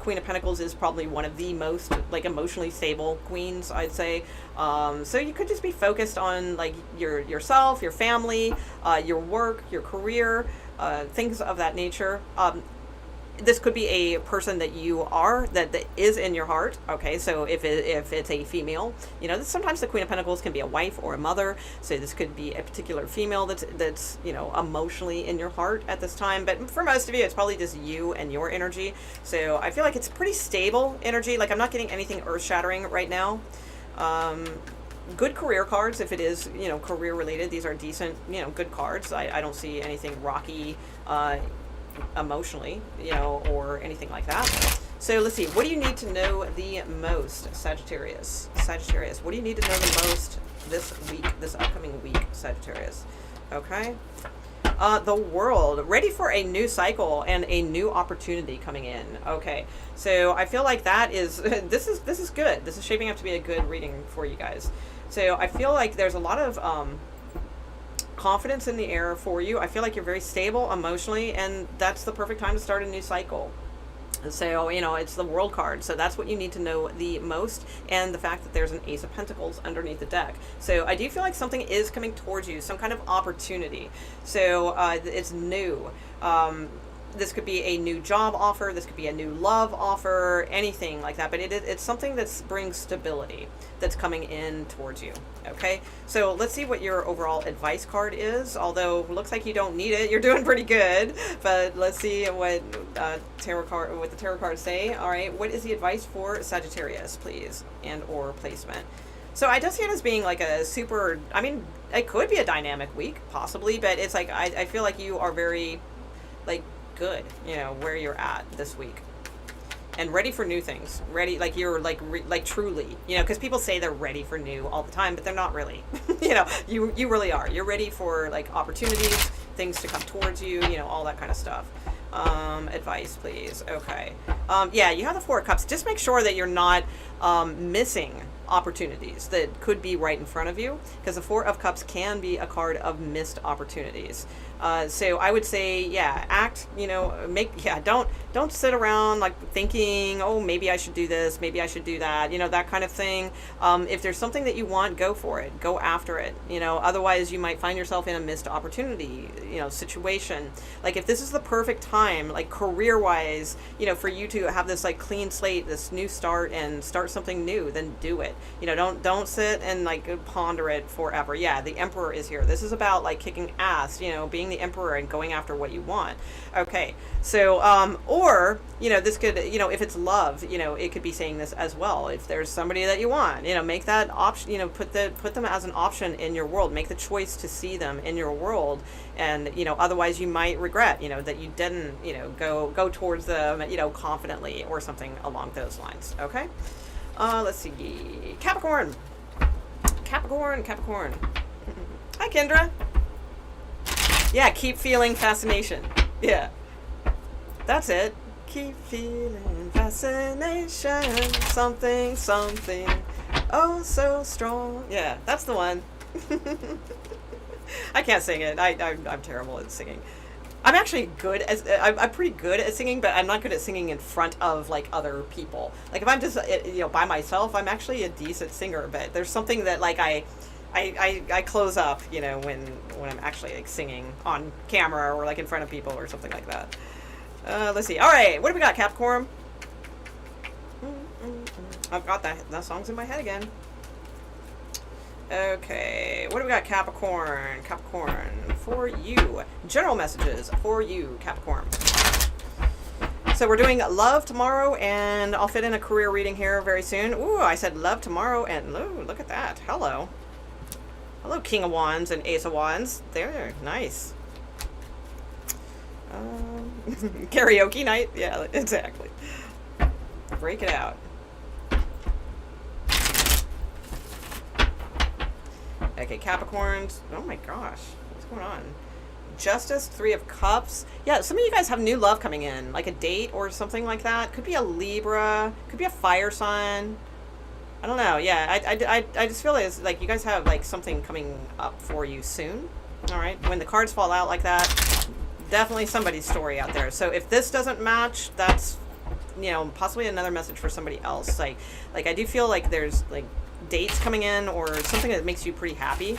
Queen of Pentacles is probably one of the most like emotionally stable queens, I'd say. So you could just be focused on like yourself, your family, your work, your career, things of that nature. This could be a person that you are, that is in your heart. Okay, so if it's a female, you know, sometimes the Queen of Pentacles can be a wife or a mother. So this could be a particular female that's you know, emotionally in your heart at this time. But for most of you, it's probably just you and your energy. So I feel like it's pretty stable energy. Like I'm not getting anything earth-shattering right now. Good career cards, if it is, you know, career related. These are decent, you know, good cards. I don't see anything rocky emotionally, you know, or anything like that. So let's see, what do you need to know the most, Sagittarius? Sagittarius, what do you need to know the most this week, this upcoming week, Sagittarius? Okay. The World, ready for a new cycle and a new opportunity coming in. Okay, so I feel like that is this is good. This is shaping up to be a good reading for you guys. So I feel like there's a lot of confidence in the air for you. I feel like you're very stable emotionally, and that's the perfect time to start a new cycle. So, you know, it's the World card. So that's what you need to know the most, and the fact that there's an Ace of Pentacles underneath the deck. So I do feel like something is coming towards you, some kind of opportunity. So it's new. This could be a new job offer. This could be a new love offer, anything like that. But it's something that brings stability that's coming in towards you. Okay, so let's see what your overall advice card is. Although it looks like you don't need it, you're doing pretty good. But let's see what the tarot cards say. All right, what is the advice for Sagittarius, please, and or placement? So I just see it as being like a super. I mean, it could be a dynamic week, possibly, but it's like I feel like you are very, like, good, you know, where you're at this week. and ready for new things. Ready, like you're like truly, you know, because people say they're ready for new all the time, but they're not really. You know, you really are. You're ready for like opportunities, things to come towards you, you know, all that kind of stuff. Advice, please. Okay. Yeah, you have the Four of Cups. Just make sure that you're not missing opportunities that could be right in front of you, because the Four of Cups can be a card of missed opportunities. So I would say, yeah, act, you know, don't sit around like thinking, oh, maybe I should do this, maybe I should do that, you know, that kind of thing. If there's something that you want, go for it, go after it, you know, otherwise you might find yourself in a missed opportunity, you know, situation. Like if this is the perfect time, like career wise, you know, for you to have this like clean slate, this new start and start something new, then do it. You know, don't sit and like ponder it forever. Yeah, the Emperor is here. This is about like kicking ass, you know, being the Emperor and going after what you want. Okay, so or you know, this could, you know, if it's love, you know, it could be saying this as well. If there's somebody that you want, you know, make that option, you know, put them as an option in your world. Make the choice to see them in your world, and you know, otherwise you might regret, you know, that you didn't, you know, go towards them, you know, confidently or something along those lines. Okay. Let's see. Capricorn. Hi, Kendra. Yeah, keep feeling fascination. Yeah. That's it. Keep feeling fascination. Something. Oh, so strong. Yeah, that's the one. I can't sing it. I'm terrible at singing. I'm actually I'm pretty good at singing, but I'm not good at singing in front of like other people. Like if I'm just, you know, by myself, I'm actually a decent singer, but there's something that like I close up, you know, when I'm actually like singing on camera or like in front of people or something like that. Let's see. All right, what do we got, Capricorn? I've got that song's in my head again. Okay, what do we got, Capricorn? Capricorn, for you. General messages for you, Capricorn. So we're doing love tomorrow, and I'll fit in a career reading here very soon. Ooh, I said love tomorrow, and ooh, look at that. Hello. Hello, King of Wands and Ace of Wands. There, nice. Karaoke night? Yeah, exactly. Break it out. Okay, Capricorns. Oh my gosh. What's going on? Justice, Three of Cups. Yeah, some of you guys have new love coming in, like a date or something like that. Could be a Libra. Could be a fire sign. I don't know. Yeah, I just feel like you guys have like something coming up for you soon. All right. When the cards fall out like that, definitely somebody's story out there. So if this doesn't match, that's, you know, possibly another message for somebody else. Like I do feel like there's like dates coming in or something that makes you pretty happy.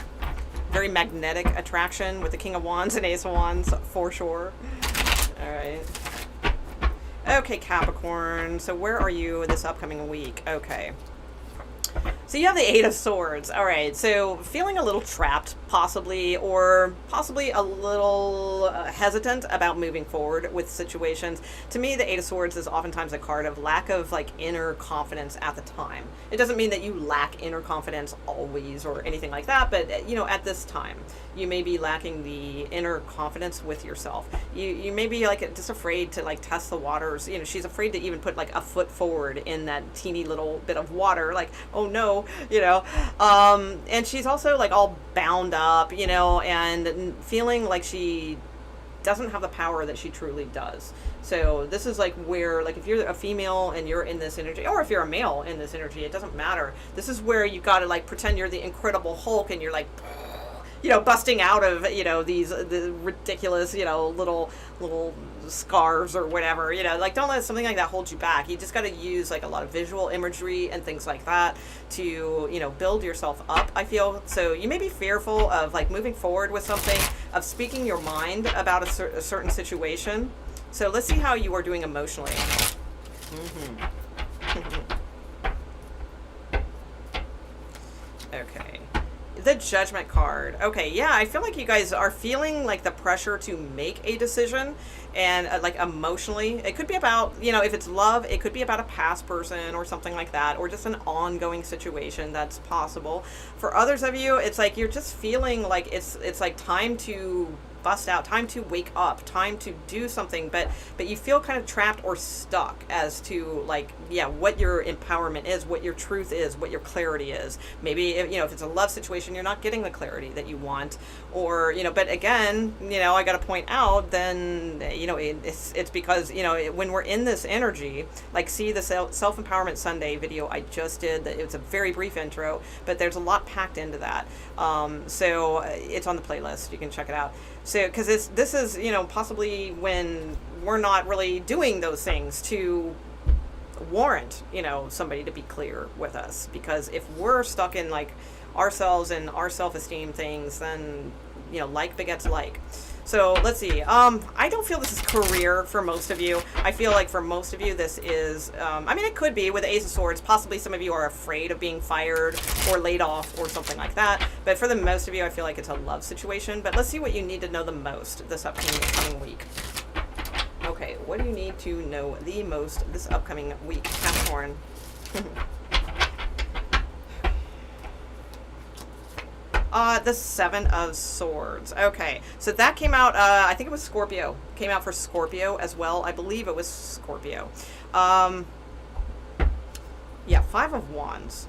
Very magnetic attraction with the King of Wands and Ace of Wands for sure. All right. Okay, Capricorn. So where are you this upcoming week? Okay. So you have the Eight of Swords. All right. So feeling a little trapped, possibly, or possibly a little hesitant about moving forward with situations. To me, the Eight of Swords is oftentimes a card of lack of like inner confidence at the time. It doesn't mean that you lack inner confidence always or anything like that, but you know, at this time, you may be lacking the inner confidence with yourself. You may be like just afraid to like test the waters. You know, she's afraid to even put like a foot forward in that teeny little bit of water. Like, oh no, you know. And she's also like all bound up, you know, and feeling like she doesn't have the power that she truly does. So this is like where, like, if you're a female and you're in this energy, or if you're a male in this energy, it doesn't matter. This is where you got to like pretend you're the Incredible Hulk and you're like, you know, busting out of, you know, the ridiculous, you know, little scars or whatever, you know, like don't let something like that hold you back. You just got to use like a lot of visual imagery and things like that to, you know, build yourself up, I feel. So you may be fearful of like moving forward with something, of speaking your mind about a certain situation. So let's see how you are doing emotionally. Okay. The Judgment card. Okay, yeah, I feel like you guys are feeling like the pressure to make a decision, and like emotionally, it could be about, you know, if it's love, it could be about a past person or something like that, or just an ongoing situation that's possible. For others of you, it's like you're just feeling like it's like time to bust out, time to wake up, time to do something, but you feel kind of trapped or stuck as to like, yeah, what your empowerment is, what your truth is, what your clarity is. Maybe if it's a love situation, you're not getting the clarity that you want, or but again, I got to point out, then it's because when we're in this energy, like, see the self-empowerment Sunday video I just did, that it's a very brief intro, but there's a lot packed into that. So it's on the playlist, you can check it out. So because this is possibly when we're not really doing those things to warrant somebody to be clear with us, because if we're stuck in like ourselves and our self-esteem things, then like begets like. So let's see. I don't feel this is career for most of you. I feel like for most of you, this is, it could be with the Ace of Swords. Possibly some of you are afraid of being fired or laid off or something like that. But for the most of you, I feel like it's a love situation. But let's see what you need to know the most this upcoming week. Okay, what do you need to know the most this upcoming week, Capricorn? The Seven of Swords. Okay, so that came out, I think it was Scorpio. Came out for Scorpio as well. I believe it was Scorpio. Yeah, Five of Wands.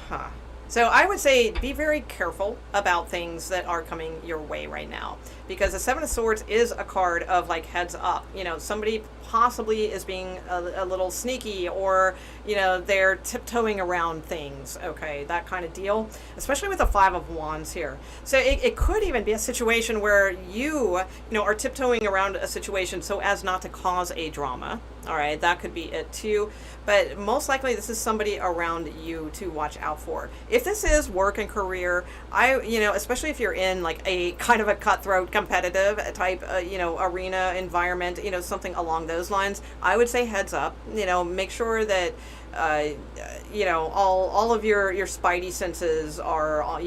Huh. So I would say be very careful about things that are coming your way right now, because the Seven of Swords is a card of like heads up. Somebody possibly is being a little sneaky, or they're tiptoeing around things. Okay, that kind of deal, especially with the Five of Wands here. So it could even be a situation where you are tiptoeing around a situation so as not to cause a drama. All right, that could be it too. But most likely this is somebody around you to watch out for. If this is work and career, especially if you're in like a kind of a cutthroat competitive type, arena environment, something along those lines, I would say heads up. Make sure that all of your spidey senses are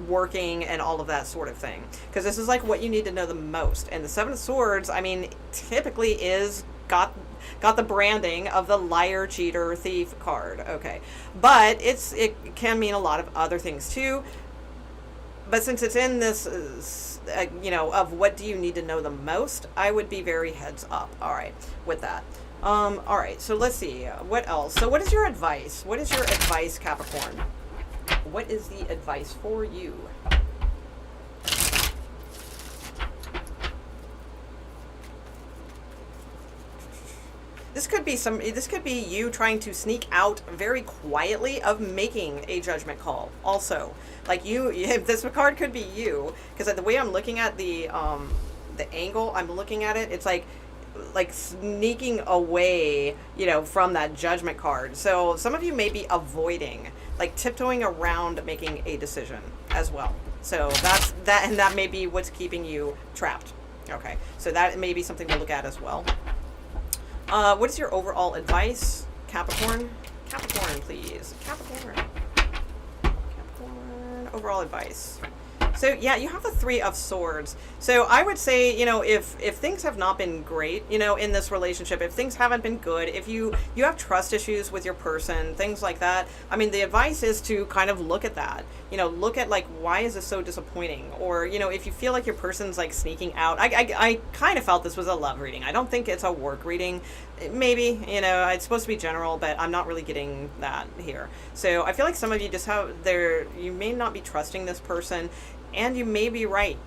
working and all of that sort of thing, because this is like what you need to know the most. And the Seven of Swords, typically is got the branding of the liar, cheater, thief card. Okay, but it can mean a lot of other things too. But since it's in this of what do you need to know the most, I would be very heads up. All right, with that. All right, so let's see what else. So what is your advice? What is your advice, Capricorn? What is the advice for you? This could be you trying to sneak out very quietly of making a judgment call. Also, like this card could be you, because the way I'm looking at the angle I'm looking at it, it's like sneaking away, from that judgment card. So some of you may be avoiding, like tiptoeing around making a decision as well. So that may be what's keeping you trapped. Okay, so that may be something to look at as well. What is your overall advice, Capricorn? Capricorn, please. Capricorn, overall advice. So yeah, you have the Three of Swords. So I would say, if things have not been great, in this relationship, if things haven't been good, if you have trust issues with your person, things like that, the advice is to kind of look at that. Look at like, why is this so disappointing? Or, if you feel like your person's like sneaking out. I kind of felt this was a love reading. I don't think it's a work reading. Maybe, it's supposed to be general, but I'm not really getting that here. So I feel like some of you just you may not be trusting this person. And you may be right,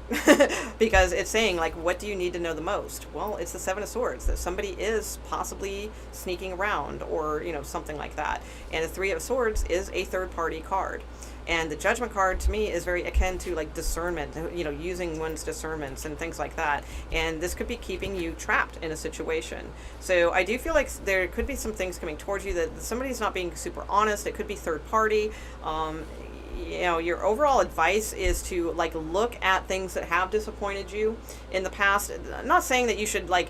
because it's saying, like, what do you need to know the most? Well, it's the Seven of Swords, that somebody is possibly sneaking around, or, something like that. And the Three of Swords is a third-party card. And the Judgment card, to me, is very akin to, like, discernment, using one's discernments and things like that. And this could be keeping you trapped in a situation. So I do feel like there could be some things coming towards you that somebody's not being super honest. It could be third-party. Your overall advice is to like look at things that have disappointed you in the past. I'm not saying that you should like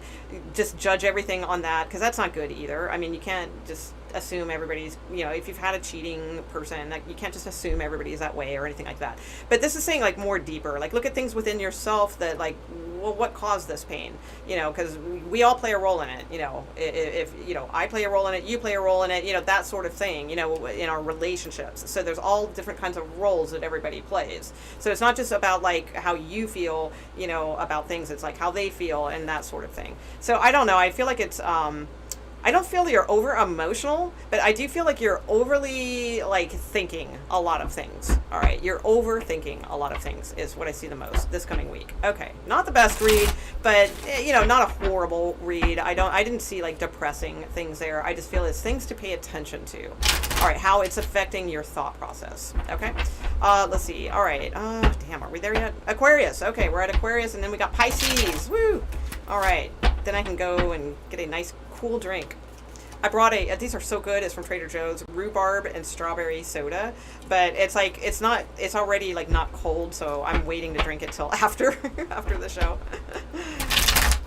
just judge everything on that, because that's not good either. You can't just assume everybody's, you know, if you've had a cheating person, like, you can't just assume everybody's that way or anything like that. But this is saying, like, more deeper, like, look at things within yourself that, like, well, what caused this pain, you know, because we all play a role in it, you know, if you know, I play a role in it, you play a role in it, you know, that sort of thing, you know, in our relationships. So there's all different kinds of roles that everybody plays. So it's not just about, like, how you feel, you know, about things, it's like how they feel and that sort of thing. So I don't know, I feel like it's I don't feel that you're over emotional, but I do feel like you're overly, like, thinking a lot of things. All right, you're overthinking a lot of things is what I see the most this coming week. Okay, not the best read, but, you know, not a horrible read. I didn't see, like, depressing things there. I just feel it's things to pay attention to. All right, how it's affecting your thought process. Okay, let's see. All right, damn, are we there yet? Aquarius. Okay, we're at Aquarius, and then we got Pisces. Woo! All right, then I can go and get a nice cool drink. I brought these are so good, it's from Trader Joe's, rhubarb and strawberry soda, but it's like, it's already, like, not cold, so I'm waiting to drink it till after the show.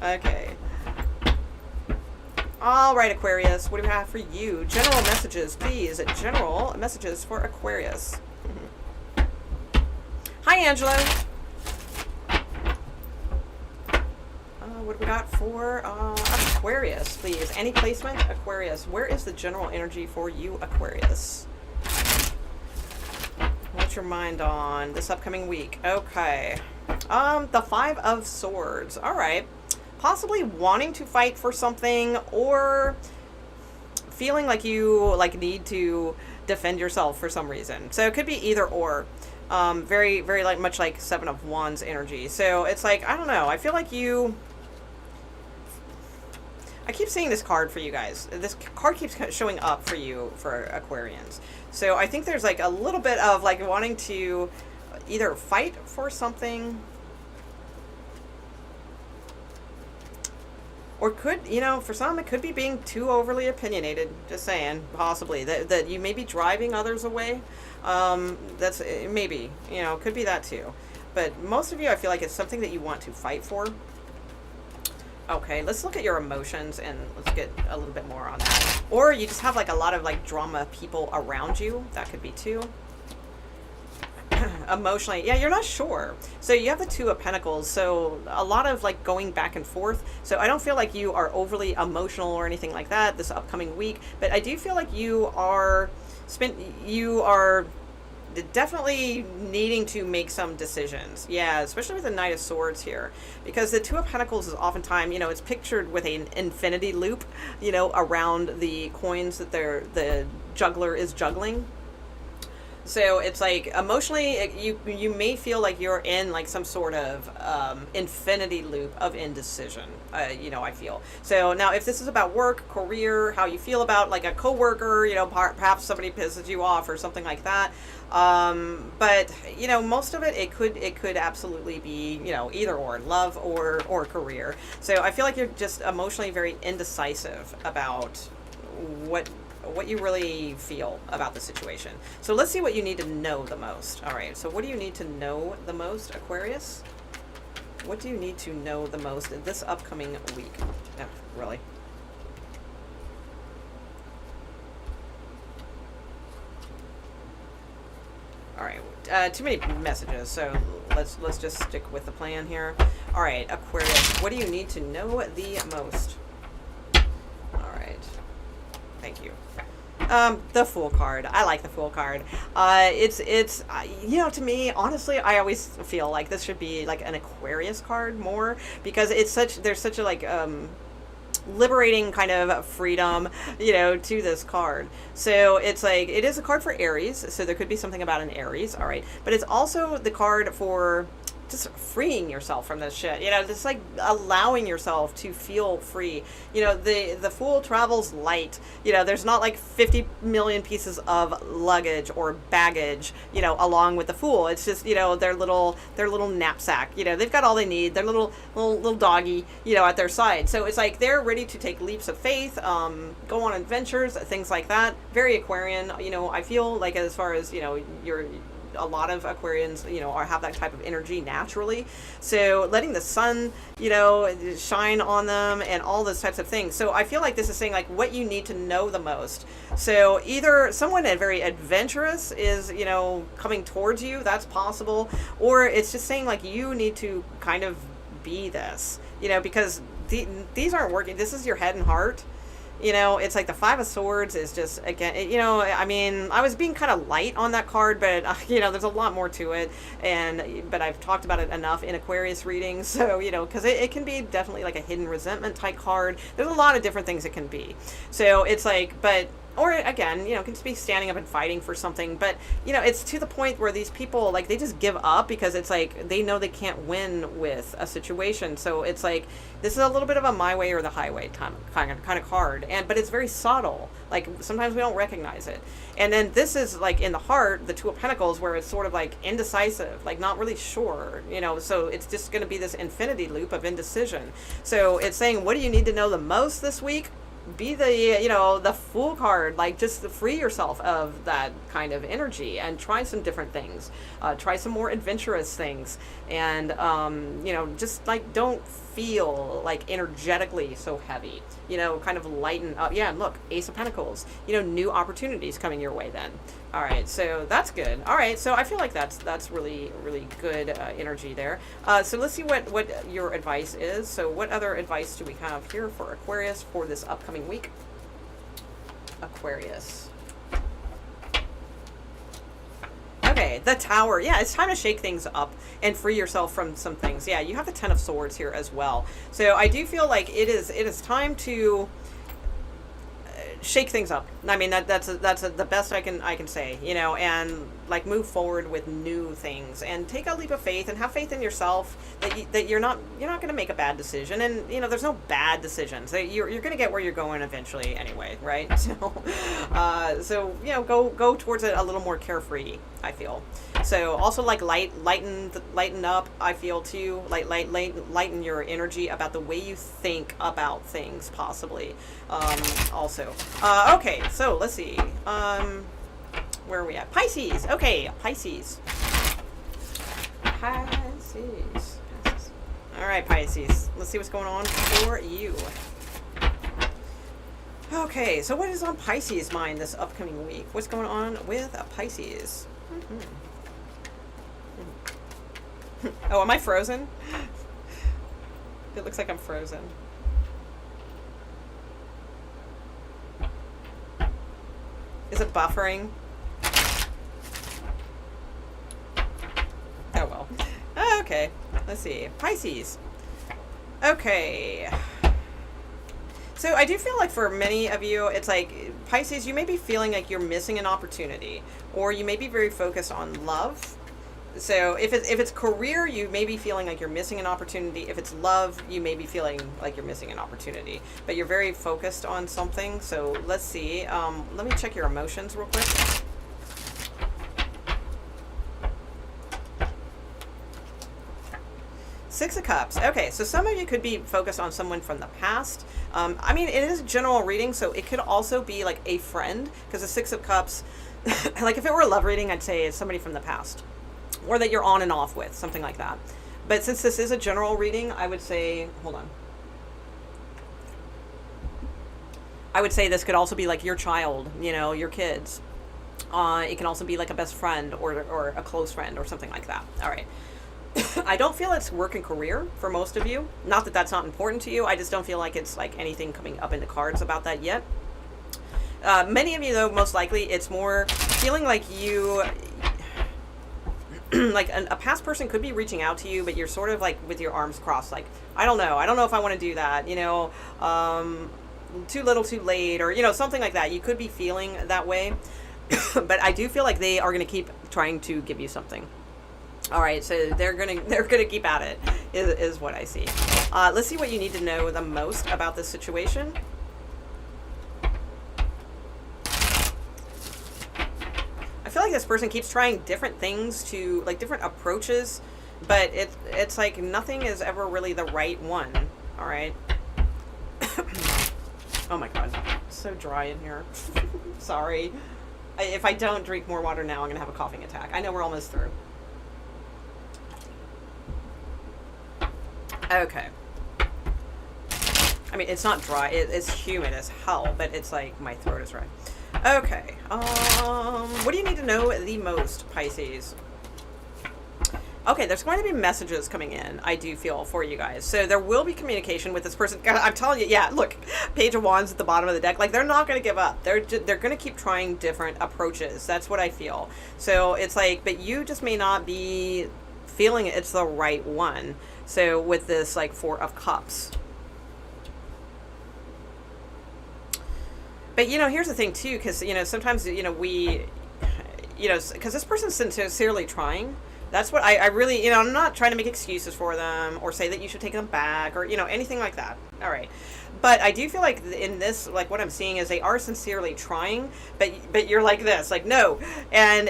Okay. All right, Aquarius, what do we have for you? General messages, please. General messages for Aquarius. Hi, Angelo. What do we got for Aquarius, please? Any placement? Aquarius. Where is the general energy for you, Aquarius? What's your mind on this upcoming week? Okay. The Five of Swords. All right. Possibly wanting to fight for something, or feeling like you, like, need to defend yourself for some reason. So it could be either or. Very, very, like, much like Seven of Wands energy. So it's like, I don't know. I feel like I keep seeing this card for you guys. This card keeps showing up for you, for Aquarians. So I think there's, like, a little bit of, like, wanting to either fight for something, or could, you know, for some it could be being too overly opinionated. Just saying, possibly that you may be driving others away. That's maybe, you know, could be that too. But most of you, I feel like it's something that you want to fight for. Okay, let's look at your emotions and let's get a little bit more on that. Or you just have, like, a lot of, like, drama people around you. That could be too. Emotionally, yeah, you're not sure. So you have the Two of Pentacles, so a lot of, like, going back and forth. So I don't feel like you are overly emotional or anything like that this upcoming week, but I do feel like you are definitely needing to make some decisions. Yeah, especially with the Knight of Swords here, because the Two of Pentacles is oftentimes, you know, it's pictured with an infinity loop, you know, around the coins that the juggler is juggling. So it's like, emotionally, you may feel like you're in, like, some sort of infinity loop of indecision, you know, I feel. So now, if this is about work, career, how you feel about, like, a coworker, you know, perhaps somebody pisses you off or something like that. But, you know, most of it could absolutely be, you know, either or, love or career. So I feel like you're just emotionally very indecisive about what you really feel about the situation. So let's see what you need to know the most. All right, so what do you need to know the most, Aquarius? What do you need to know the most in this upcoming week? Oh, really? All right, too many messages, so let's just stick with the plan here. All right, Aquarius, what do you need to know the most? All right, thank you. The Fool card. I like the Fool card. It's you know, to me, honestly, I always feel like this should be, like, an Aquarius card more, because there's such a, like, liberating kind of freedom, you know, to this card. So it's like, it is a card for Aries, so there could be something about an Aries, all right, but it's also the card for just freeing yourself from this shit, you know, just, like, allowing yourself to feel free. You know, the Fool travels light. You know, there's not, like, 50 million pieces of luggage or baggage, you know, along with the Fool. It's just, you know, their little knapsack. You know, they've got all they need. Their little doggy, you know, at their side. So it's like they're ready to take leaps of faith, go on adventures, things like that. Very Aquarian. You know, I feel like, as far as, you know, a lot of Aquarians, you know, have that type of energy naturally. So letting the sun, you know, shine on them and all those types of things. So I feel like this is saying like what you need to know the most. So either someone very adventurous is, you know, coming towards you, that's possible, or it's just saying like you need to kind of be this, you know, because these aren't working. This is your head and heart. You know, it's like the Five of Swords is just, again, you know, I mean, I was being kind of light on that card, but, you know, there's a lot more to it. But I've talked about it enough in Aquarius readings. So, you know, because it can be definitely like a hidden resentment type card. There's a lot of different things it can be. So it's like, but, or again, you know, can just be standing up and fighting for something. But, you know, it's to the point where these people, like, they just give up because it's like they know they can't win with a situation. So it's like, this is a little bit of a my way or the highway kind of card. But it's very subtle. Like, sometimes we don't recognize it. And then this is like in the heart, the Two of Pentacles, where it's sort of like indecisive, like not really sure, you know, so it's just going to be this infinity loop of indecision. So it's saying, what do you need to know the most this week? Be the, you know, the Fool card, like just free yourself of that kind of energy and try some different things, try some more adventurous things, and you know, just like don't feel like energetically so heavy, you know, kind of lighten up. Yeah, and look, Ace of Pentacles, you know, new opportunities coming your way then. All right, so that's good. All right, so I feel like that's really, really good energy there. So let's see what your advice is. So what other advice do we have here for Aquarius for this upcoming week? Aquarius. Okay, the Tower. Yeah, it's time to shake things up and free yourself from some things. Yeah, you have the Ten of Swords here as well. So I do feel like it is time to shake things up. I mean, that's the best I can say, you know, and like move forward with new things and take a leap of faith and have faith in yourself that you're not going to make a bad decision. And you know, there's no bad decisions. You're going to get where you're going eventually anyway, right? So you know, go towards it a little more carefree, I feel. So also like lighten up, I feel too. Lighten your energy about the way you think about things, possibly. Also. Okay, so let's see. Where are we at? Pisces. Okay, Pisces. Pisces. All right, Pisces. Let's see what's going on for you. Okay, so what is on Pisces' mind this upcoming week? What's going on with Pisces? Oh, am I frozen? It looks like I'm frozen. Is it buffering? Oh well. Okay, let's see. Pisces. Okay. So I do feel like for many of you, it's like Pisces, you may be feeling like you're missing an opportunity, or you may be very focused on love. So if it's career, you may be feeling like you're missing an opportunity. If it's love, you may be feeling like you're missing an opportunity. But you're very focused on something. So let's see. Let me check your emotions real quick. Six of Cups. Okay, so some of you could be focused on someone from the past. I mean, it is a general reading, so it could also be like a friend, because the Six of Cups, like if it were a love reading, I'd say it's somebody from the past, or that you're on and off with, something like that. But since this is a general reading, I would say, hold on. I would say this could also be like your child, you know, your kids. It can also be like a best friend or a close friend or something like that. All right. I don't feel it's work and career for most of you. Not that that's not important to you. I just don't feel like it's like anything coming up in the cards about that yet. Many of you, though, most likely, it's more feeling like you... like a past person could be reaching out to you, but you're sort of like with your arms crossed, like, I don't know if I want to do that, you know, too little too late, or, you know, something like that. You could be feeling that way, but I do feel like they are going to keep trying to give you something. All right, so they're gonna keep at it, is what I see. Let's see what you need to know the most about this situation. I feel like this person keeps trying different things, to like different approaches, but it's like nothing is ever really the right one. All right. Oh my God, it's so dry in here. Sorry. If I don't drink more water now, I'm going to have a coughing attack. I know we're almost through. Okay. I mean, it's not dry. It's humid as hell, but it's like my throat is dry. Okay. What do you need to know the most, Pisces? Okay, there's going to be messages coming in, I do feel, for you guys. So there will be communication with this person. God, I'm telling you, yeah, look, Page of Wands at the bottom of the deck. Like, they're not going to give up. They're going to keep trying different approaches. That's what I feel. So it's like, but you just may not be feeling it's the right one. So with this, like, Four of Cups. But, you know, here's the thing, too, because, you know, sometimes, you know, we, you know, because this person's sincerely trying. That's what I really, you know, I'm not trying to make excuses for them or say that you should take them back or, you know, anything like that. All right. But I do feel like in this, like what I'm seeing is they are sincerely trying, but you're like this, like, no. And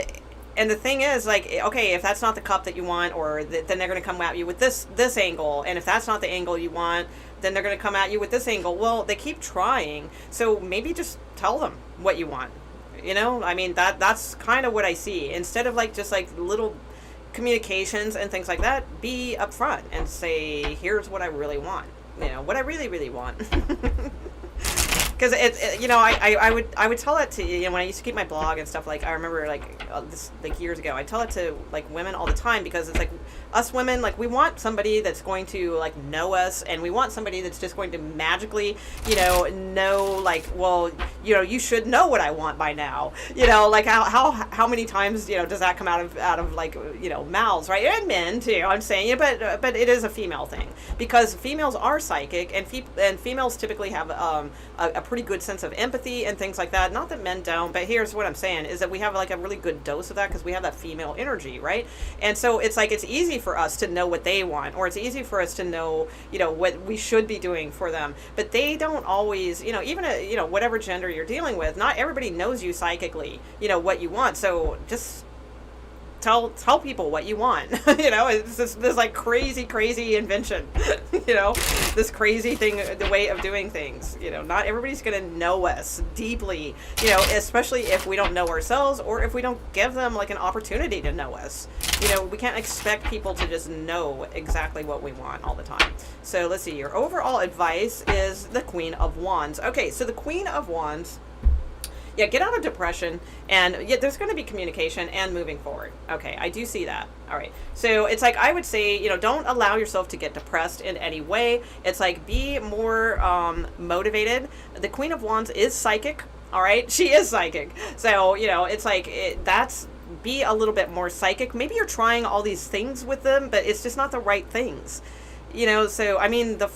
the thing is, like, okay, if that's not the cup that you want, or then they're going to come at you with this angle. And if that's not the angle you want, then they're going to come at you with this angle. Well, they keep trying. So maybe just tell them what you want. You know, I mean, that's kind of what I see. Instead of like just like little communications and things like that, be upfront and say, here's what I really want, you know, what I really, really want. Because it, you know, I would tell it to, you know, when I used to keep my blog and stuff, like, I remember, like, this, like, years ago, I tell it to, like, women all the time, because it's like, us women, like, we want somebody that's going to, like, know us, and we want somebody that's just going to magically, you know, like, well, you know, you should know what I want by now, you know, like, how many times, you know, does that come out of like, you know, mouths, right, and men, too, I'm saying, you know, but it is a female thing, because females are psychic, and females typically have, a pretty good sense of empathy and things like that. Not that men don't, but here's what I'm saying is that we have like a really good dose of that because we have that female energy, right? And so it's like, it's easy for us to know what they want, or it's easy for us to know, you know, what we should be doing for them. But they don't always, you know, even, you know, whatever gender you're dealing with, not everybody knows you psychically, you know, what you want. So just tell people what you want. You know, it's this like crazy invention, you know, this crazy thing, the way of doing things, you know, not everybody's going to know us deeply, you know, especially if we don't know ourselves, or if we don't give them like an opportunity to know us. You know, we can't expect people to just know exactly what we want all the time. So let's see, your overall advice is the Queen of Wands. Okay, so the Queen of Wands, yeah, get out of depression, and yeah, there's going to be communication and moving forward. Okay, I do see that. All right, so it's like, I would say, you know, don't allow yourself to get depressed in any way. It's like, be more motivated. The Queen of Wands is psychic. All right, she is psychic. So, you know, it's like, be a little bit more psychic. Maybe you're trying all these things with them, but it's just not the right things. You know, so I mean, the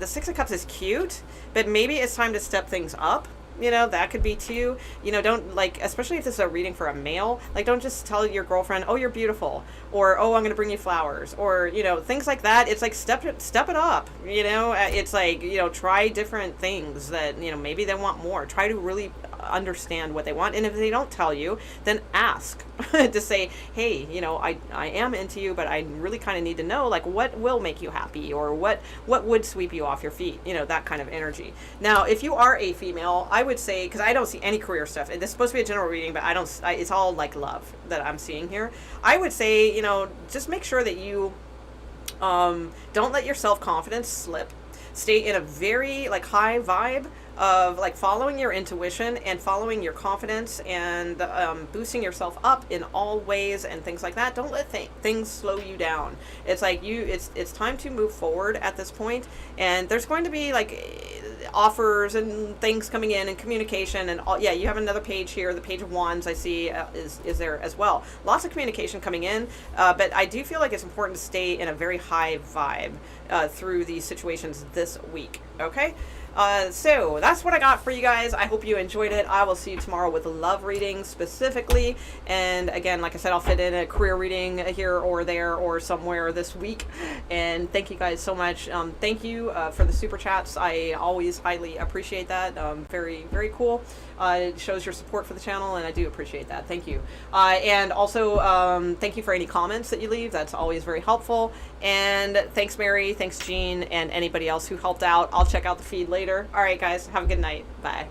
Six of Cups is cute, but maybe it's time to step things up. You know, that could be too. You know, don't, like, especially if this is a reading for a male, like, don't just tell your girlfriend, oh, you're beautiful, or, oh, I'm going to bring you flowers, or, you know, things like that. It's like, step it up, you know. It's like, you know, try different things that, you know, maybe they want more. Try to really understand what they want. And if they don't tell you, then ask to say, hey, you know, I am into you, but I really kind of need to know, like, what will make you happy, or what would sweep you off your feet, you know, that kind of energy. Now, if you are a female, I would say, because I don't see any career stuff, and this is supposed to be a general reading, but it's all like love that I'm seeing here. I would say, you know, just make sure that you don't let your self-confidence slip. Stay in a very like high vibe of like following your intuition and following your confidence, and boosting yourself up in all ways and things like that. Don't let things slow you down. It's like it's time to move forward at this point, and there's going to be like offers and things coming in, and communication and all. Yeah, you have another page here, the Page of Wands I see is there as well. Lots of communication coming in, but I do feel like it's important to stay in a very high vibe through these situations this week. Okay. So that's what I got for you guys. I hope you enjoyed it. I will see you tomorrow with a love reading specifically. And again, like I said, I'll fit in a career reading here or there or somewhere this week. And thank you guys so much. Thank you for the super chats. I always highly appreciate that. Very, very cool. It shows your support for the channel, and I do appreciate that. Thank you. And also, thank you for any comments that you leave. That's always very helpful. And thanks, Mary. Thanks, Jean, and anybody else who helped out. I'll check out the feed later. All right, guys. Have a good night. Bye.